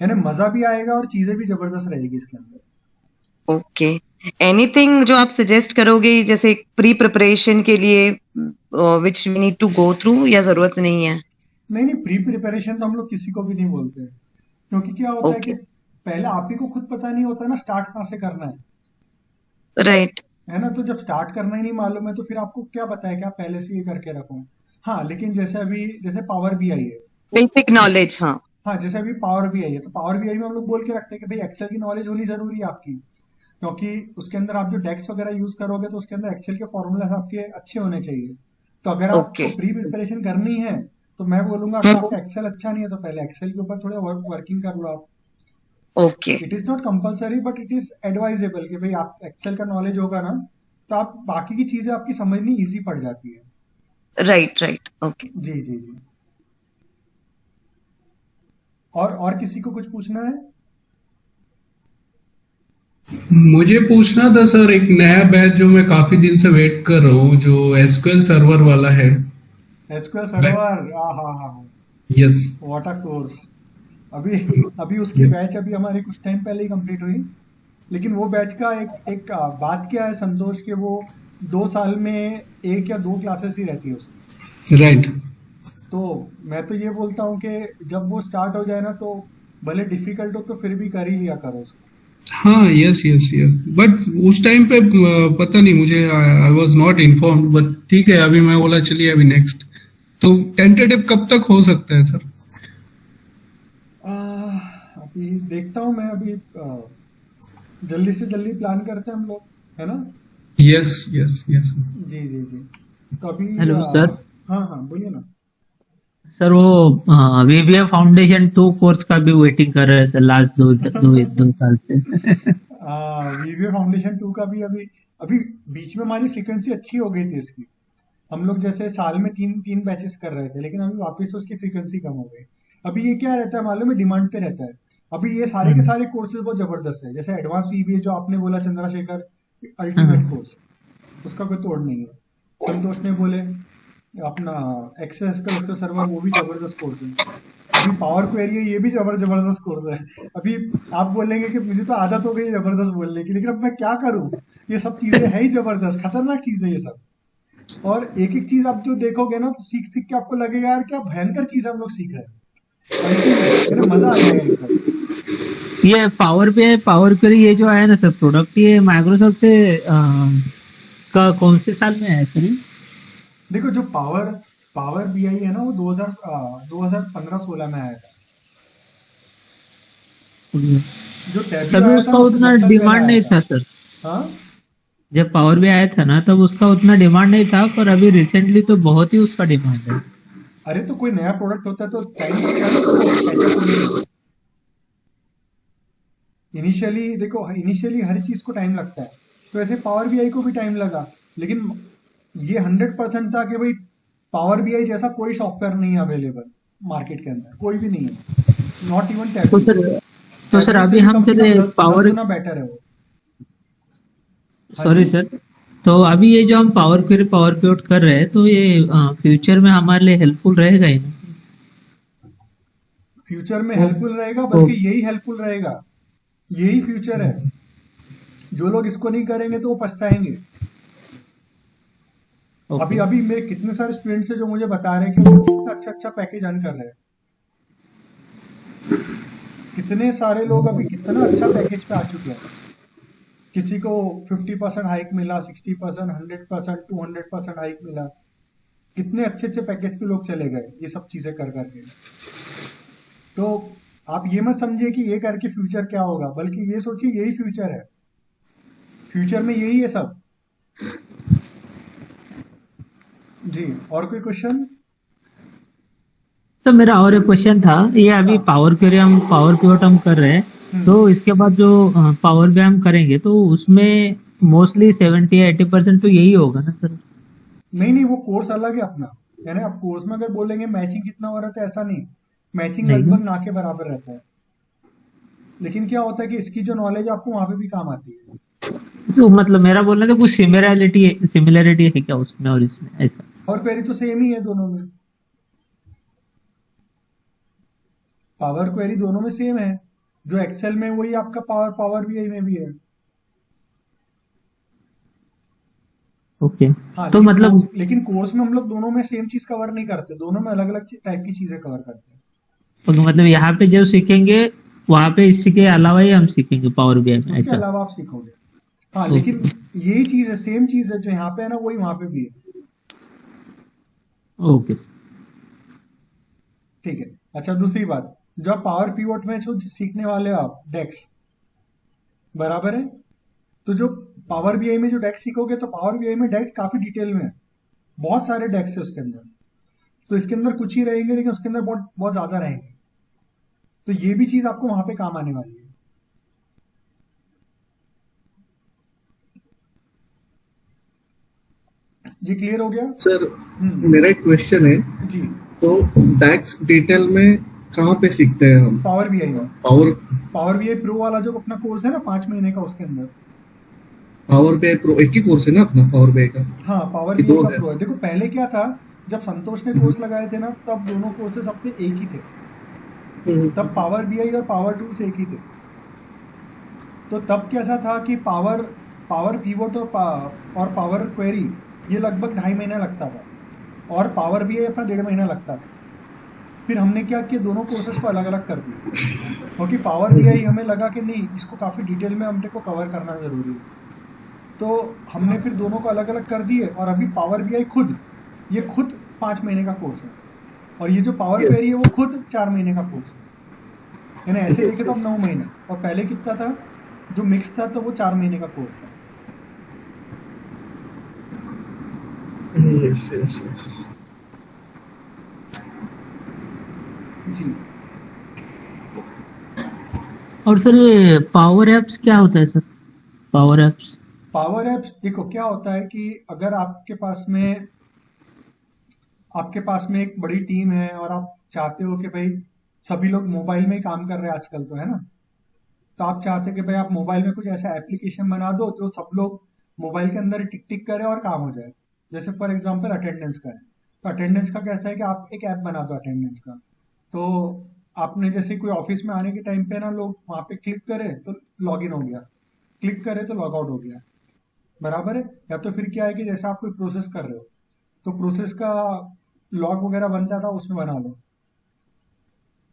यानी मजा भी आएगा और चीजें भी जबरदस्त रहेगी इसके अंदर। ओके, एनीथिंग जो आप सजेस्ट करोगे जैसे प्री प्रिपरेशन के लिए which we need to go through, या जरूरत नहीं है? नहीं नहीं, प्री प्रिपरेशन तो हम लोग किसी को भी नहीं बोलते हैं, क्योंकि क्या होता है कि ओके, पहले आप ही को खुद पता नहीं होता ना स्टार्ट कहाँ से करना राइट। है ना? तो जब स्टार्ट करना ही नहीं मालूम है, तो फिर आपको क्या पता है कि आप पहले से ये करके रखो। हाँ, लेकिन जैसे पावर BI है। बेसिक नॉलेज, हाँ। हाँ, जैसे अभी पावर BI है, तो पावर BI में हम लोग बोल के रखते हैं कि भाई एक्सेल की नॉलेज होनी जरूरी है आपकी, क्योंकि उसके अंदर आप जो डेक्स वगैरह यूज करोगे, तो उसके अंदर एक्सेल के फॉर्मूलाज आपके अच्छे होने चाहिए। तो अगर आपको ओके, प्री प्रिपरेशन करनी है, तो मैं बोलूंगा अगर आपका एक्सेल अच्छा नहीं है, तो पहले एक्सेल के ऊपर थोड़ा वर्किंग कर लो आप। Okay, it is not compulsory, but it is advisable कि भाई आप एक्सेल का नॉलेज होगा ना, तो आप बाकी की चीजें आपकी समझनी इजी पड़ जाती है। Right right, okay. जी जी जी। और किसी को कुछ पूछना है? मुझे पूछना था सर, एक नया बैच जो मैं काफी दिन से वेट कर रहा हूँ, जो एसक्यूएल सर्वर वाला है। एसक्यूएल सर्वर, हाँ, यस। What a course. अभी अभी उसकी बैच अभी हमारी कुछ टाइम पहले ही कंप्लीट हुई, लेकिन वो बैच का एक बात क्या है संतोष, के वो 2 साल में 1 या 2 क्लासेस ही रहती है उसकी। राइट। तो मैं तो ये बोलता हूँ कि जब वो स्टार्ट हो जाए ना, तो भले डिफिकल्ट हो तो फिर भी कर ही लिया करो उसको। हाँ, यस यस यस, बट उस टाइम पे पता नहीं, मुझे I was not informed, but ठीक है, अभी मैं बोला चलिए अभी नेक्स्ट। तो टेंटेटिव कब तक हो सकता है सर? अभी देखता हूँ मैं, अभी जल्दी से जल्दी प्लान करते हैं हम लोग, है ना? Yes yes yes. जी जी जी। तो अभी हेलो सर। हाँ बोलिए ना सर वो वीवीए फाउंडेशन 2 कोर्स का भी वेटिंग कर रहे हैं सर, लास्ट दो साल से। वीवीए फाउंडेशन 2 का भी अभी बीच में हमारी फ्रीक्वेंसी अच्छी हो गई थी इसकी। हम लोग जैसे साल में 3 बैचेस कर रहे थे, लेकिन अभी वापस से उसकी फ्रीक्वेंसी कम हो गई। अभी ये क्या रहता है मालूम है, डिमांड पे रहता है। अभी ये सारे के सारे कोर्सेज बहुत जबरदस्त है, जैसे एडवांस वीवीए जो आपने बोला चंद्रशेखर, अल्टीमेट कोर्स, उसका कोई तोड़ नहीं है। संतोष ने बोले अपना एक्सेस का सर्वर, वो भी जबरदस्त कोर्स है। अभी पावर क्वेरी है, ये भी जबरदस्त कोर्स है। अभी आप बोलेंगे कि मुझे तो आदत हो गई जबरदस्त बोलने की, लेकिन अब मैं क्या करूं, ये सब चीजें है ही जबरदस्त, खतरनाक चीज है ये सब। और एक एक चीज आप जो देखोगे ना, तो सीख सीख के आपको लगेगा यार क्या भयंकर चीज हम लोग सीख रहे हैं, मजा आ जाएगा एकदम। ये पावर क्वेरी ये जो आया ना सर प्रोडक्ट, ये माइक्रोसॉफ्ट से का कौन से साल में आया सर? देखो जो पावर बीआई है ना, वो 2015-16 में आया था। जो टैबू तभी आया उसका था उतना डिमांड नहीं था सर। हाँ, जब पावर भी आया था ना, तब उसका उतना डिमांड नहीं था, पर अभी रिसेंटली तो बहुत ही उसका डिमांड है। अरे तो कोई नया प्रोडक्ट होता है तो टाइम लगता है ना। इनिशियली हर चीज को टाइम लगता है, तो ऐसे पावर बीआई को भी टाइम लगा, लेकिन ये 100% था कि भाई पावर बीआई जैसा कोई सॉफ्टवेयर नहीं है अवेलेबल मार्केट के अंदर, कोई भी नहीं है, नॉट इवन टैबू। तो सर अभी हम पावर बेटर है वो। सॉरी सर, तो अभी ये जो हम पावर पिवट कर रहे हैं, तो ये फ्यूचर में हमारे लिए हेल्पफुल रहेगा ही ना? फ्यूचर में हेल्पफुल रहेगा, बल्कि यही हेल्पफुल रहेगा, यही फ्यूचर है। जो लोग इसको नहीं करेंगे तो वो पछताएंगे। अभी मेरे कितने सारे स्टूडेंट्स हैं जो मुझे बता रहे हैं कि वो अच्छा पैकेज अर्न कर रहे हैं। कितने सारे लोग अभी कितना अच्छा पैकेज पे आ चुके हैं। किसी को 50% हाइक मिला, 60%, 100%, 200% हाइक मिला। कितने अच्छे पैकेज पे लोग चले गए ये सब चीजें कर करके। तो आप ये मत समझिए कि ये करके फ्यूचर क्या होगा, बल्कि ये सोचिए यही फ्यूचर है। फ्यूचर में यही है सब। जी, और कोई क्वेश्चन? तो मेरा और एक क्वेश्चन था, ये अभी पावर पिवट हम कर रहे हैं, तो इसके बाद जो पावर भी हम करेंगे, तो उसमें मोस्टली 70-80% तो यही होगा ना सर? नहीं, वो कोर्स अलग है अपना। यानी आप कोर्स में अगर बोलेंगे मैचिंग कितना हो रहा था, ऐसा नहीं। मैचिंग लगभग ना के बराबर रहता है, लेकिन क्या होता है कि इसकी जो नॉलेज आपको वहां पे भी काम आती है। तो मतलब मेरा बोलना था कुछ सिमिलरिटी है क्या उसमें और इसमें, ऐसा? और क्वेरी तो सेम ही है दोनों में, पावर क्वेरी दोनों में सेम है। जो एक्सेल में वही आपका पावर बीआई में भी है। ओके। हाँ, तो मतलब लेकिन कोर्स में हम लोग दोनों में सेम चीज कवर नहीं करते, दोनों में अलग अलग टाइप की चीजें कवर करते हैं। तो मतलब यहाँ पे जो सीखेंगे वहाँ पे इसी के अलावा ही हम सीखेंगे पावर बीआई में, इसके अलावा आप सीखोगे। हाँ, लेकिन यही चीज है, सेम चीज है, जो यहाँ पे है ना वही वहां पे भी है। ओके सर, ठीक है। अच्छा, दूसरी बात, जो आप पावर पिवट में जो सीखने वाले हो आप डेक्स, बराबर है? तो जो पावर बीआई में जो डेक्स सीखोगे, तो पावर बीआई में डेक्स काफी डिटेल में है, बहुत सारे डेक्स है उसके अंदर। तो इसके अंदर कुछ ही रहेंगे, लेकिन उसके अंदर बहुत बहुत ज्यादा रहेंगे। तो ये भी चीज आपको वहां पे काम आने वाली है। ये क्लियर हो गया सर? मेरा एक क्वेश्चन है जी। तो डैक्स डिटेल में कहाँ पे सीखते हैं हम? पावर बीआई में। पावर बीआई प्रो वाला जो अपना कोर्स है ना 5 महीने का, उसके अंदर पावर BI प्रो एक ही कोर्स है ना अपना पावर BI का? हाँ, पावर कि बीआई दो का है? प्रो है। देखो पहले क्या था, जब संतोष ने कोर्स लगाए थे ना, तब दोनों कोर्सेज अपने एक ही थे। तब पावर बीआई और पावर टूल्स एक ही थे। तो तब कैसा था कि पावर पीवोट और पावर क्वेरी ये लगभग 2.5 महीना लगता था, और पावर बीआई अपना 1.5 महीना लगता था। फिर हमने क्या किया, दोनों कोर्सेज को अलग अलग कर दिया, क्योंकि पावर बीआई हमें लगा कि नहीं, इसको काफ़ी डिटेल में हमने को कवर करना ज़रूरी है। तो हमने फिर दोनों को अलग अलग कर दिए, और अभी पावर बीआई खुद 5 महीने का कोर्स है, और ये जो पावर Yes. क्वेरी है वो खुद 4 महीने का कोर्स है। यानी ऐसे Yes, देखे तो अब yes. 9 महीने, और पहले कितना था जो मिक्स था, तो वो 4 महीने का कोर्स था। Yes, yes, yes. जी, और सर ये पावर एप्स क्या होता है sir? Power apps. Power apps देखो क्या होता है कि अगर आपके पास में एक बड़ी टीम है, और आप चाहते हो कि भाई सभी लोग मोबाइल में ही काम कर रहे हैं आजकल, तो है ना, तो आप चाहते हैं कि भाई आप मोबाइल में कुछ ऐसा एप्लीकेशन बना दो जो सब लोग मोबाइल के अंदर टिक टिक करें और काम हो जाए। जैसे फॉर एग्जांपल अटेंडेंस का है, तो अटेंडेंस का कैसा है कि आप एक ऐप बना दो अटेंडेंस का। तो आपने जैसे कोई ऑफिस में आने के टाइम पे ना, लोग वहां पे क्लिक करे तो लॉग इन हो गया, क्लिक करे तो लॉग आउट हो गया, बराबर है। या तो फिर क्या है कि जैसे आप कोई प्रोसेस कर रहे हो, तो प्रोसेस का लॉग वगैरह बनता था, उसमें बना लो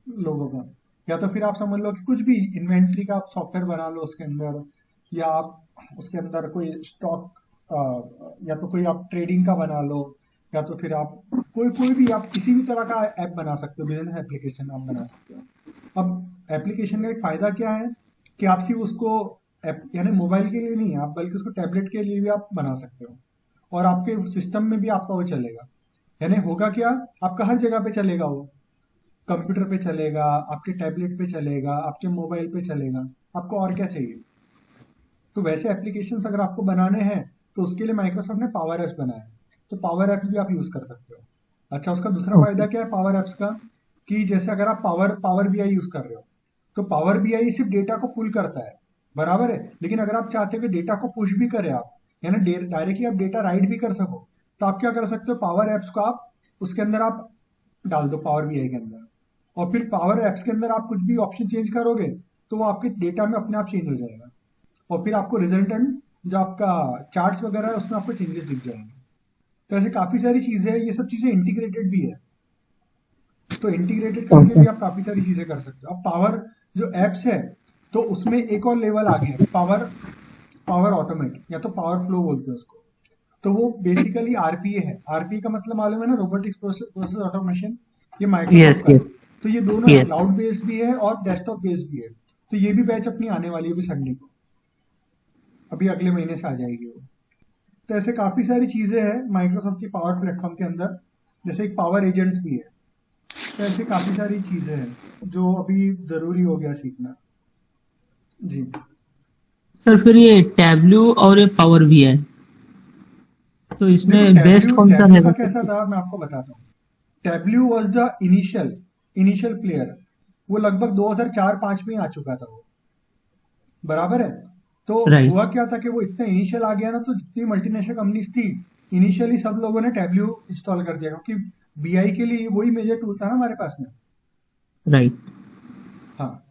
लोगों का। या तो फिर आप समझ लो कि कुछ भी इन्वेंट्री का आप सॉफ्टवेयर बना लो उसके अंदर, या आप उसके अंदर कोई स्टॉक, या तो कोई आप ट्रेडिंग का बना लो, या तो फिर आप कोई भी आप किसी भी तरह का ऐप बना सकते हो, बिजनेस एप्लीकेशन आप बना सकते हो। अब एप्लीकेशन का एक फायदा क्या है कि आप सिर्फ उसको यानी मोबाइल के लिए नहीं, आप बल्कि उसको टैबलेट के लिए भी आप बना सकते हो, और आपके सिस्टम में भी आपका वो चलेगा। यानी होगा क्या, आपका हर जगह पे चलेगा, वो कंप्यूटर पे चलेगा, आपके टैबलेट पे चलेगा, आपके मोबाइल पे चलेगा। आपको और क्या चाहिए? तो वैसे एप्लीकेशंस अगर आपको बनाने हैं, तो उसके लिए माइक्रोसॉफ्ट ने पावर एप्स बनाया है, तो पावर एप्स भी आप यूज कर सकते हो। अच्छा, उसका दूसरा फायदा क्या है पावर एप्स का, कि जैसे अगर आप पावर बीआई यूज कर रहे हो, तो पावर बीआई सिर्फ डेटा को पुल करता है, बराबर है। लेकिन अगर आप चाहते हो कि डेटा को पुश भी करें आप, यानी डायरेक्टली आप डेटा राइट भी कर सको, तो आप क्या कर सकते हो, पावर एप्स को आप उसके अंदर आप डाल दो पावर बीआई के अंदर, और फिर पावर एप्स के अंदर आप कुछ भी ऑप्शन चेंज करोगे तो वो आपके डेटा में अपने आप चेंज हो जाएगा, और फिर आपको रिजल्टेंट जो आपका चार्ट्स वगैरह है उसमें आपको चेंजेस दिख जाएंगे। तो ऐसे काफी सारी चीजें हैं, ये सब चीजें इंटीग्रेटेड भी है, तो इंटीग्रेटेड करके भी आप काफी सारी चीजें कर सकते हो। अब पावर जो एप्स है, तो उसमें एक और लेवल आ गया, पावर ऑटोमेट, या तो पावर फ्लो बोलते हैं उसको। तो वो बेसिकली आरपीए है। आरपीए का मतलब मालूम है ना, रोबोटिक्स प्रोसेस ऑटोमेशन, ये माइक्रोसॉफ्ट का है। तो ये दोनों है, क्लाउड बेस्ड भी है और डेस्कटॉप बेस्ड भी है। तो ये भी बैच अपनी आने वाली है अभी संडे को, अभी अगले महीने से आ जाएगी वो। तो ऐसे काफी सारी चीजें हैं माइक्रोसॉफ्ट की पावर प्लेटफॉर्म के अंदर, जैसे एक पावर एजेंट्स भी है। तो ऐसे काफी सारी चीजें हैं जो अभी जरूरी हो गया सीखना। जी सर फिर ये टैब्ल्यू और ये पावर भी है, तो इसमें बेस्ट कौन सा टैब्ल्यू का है? कैसा था मैं आपको बताता हूँ। Tableau was the initial player, वो लगभग 2004-5 में ही आ चुका था वो, बराबर है। तो Right. हुआ क्या था कि वो इतना इनिशियल आ गया ना, तो जितनी मल्टीनेशनल कंपनीज थी इनिशियली सब लोगों ने टैब्ल्यू इंस्टॉल कर दिया, क्योंकि बीआई के लिए वही मेजर टूल था ना हमारे पास में। राइट। हाँ,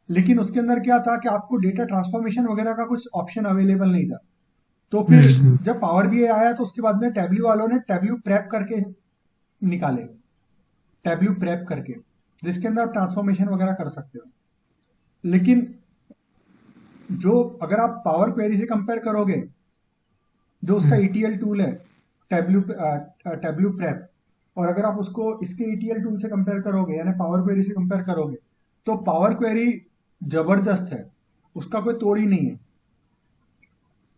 लेकिन उसके अंदर क्या था कि आपको डेटा ट्रांसफॉर्मेशन वगैरह का कुछ ऑप्शन अवेलेबल नहीं था। तो फिर जब पावर बीआई आया, तो उसके बाद में टैब्ल्यू वालों ने टैब्ल्यू प्रेप करके निकाले, टैब्ल्यू प्रेप करके, जिसके अंदर आप ट्रांसफॉर्मेशन वगैरह कर सकते हो। लेकिन जो अगर आप पावर क्वेरी से कंपेयर करोगे, जो उसका ETL टूल है टैब्ल्यू प्रेप, और अगर आप उसको इसके ETL टूल से कंपेयर करोगे, यानी पावर क्वेरी से कंपेयर करोगे, तो पावर क्वेरी जबरदस्त है, उसका कोई तोड़ ही नहीं है।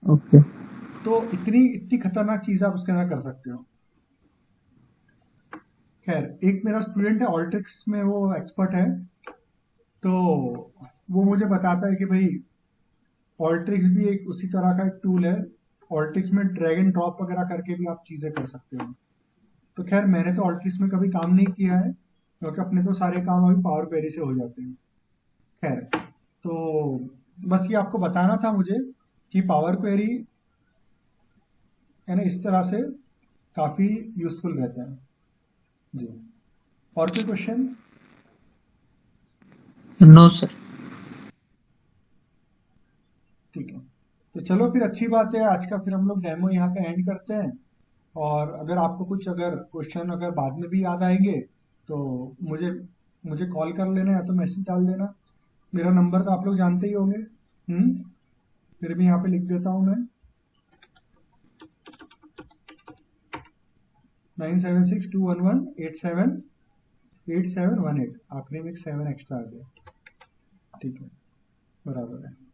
ओके। तो इतनी खतरनाक चीज आप उसके अंदर कर सकते हो। खैर, एक मेरा स्टूडेंट है ऑल्ट्रिक्स में, वो एक्सपर्ट है, तो वो मुझे बताता है कि भाई ऑल्ट्रिक्स भी एक उसी तरह का एक टूल है। ऑल्ट्रिक्स में ड्रैग एंड ड्रॉप वगैरह करके भी आप चीजें कर सकते हो। तो खैर, मैंने तो ऑल्ट्रिक्स में कभी काम नहीं किया है, क्योंकि अपने तो सारे काम अभी पावर क्वेरी से हो जाते हैं। खैर, तो बस ये आपको बताना था मुझे कि पावर क्वेरी है ना, इस तरह से काफी यूजफुल रहता है जी। और कोई क्वेश्चन? No sir. ठीक है, तो चलो फिर अच्छी बात है, आज का फिर हम लोग डेमो यहाँ पे एंड करते हैं। और अगर आपको कुछ अगर क्वेश्चन अगर बाद में भी याद आएंगे तो मुझे मुझे कॉल कर लेना या तो मैसेज डाल देना। मेरा नंबर तो आप लोग जानते ही होंगे, फिर भी यहाँ पे लिख देता हूँ मैं, 976211878718। आखिरी में एक 7 एक्स्ट्रा आ गया, ठीक है, बराबर है।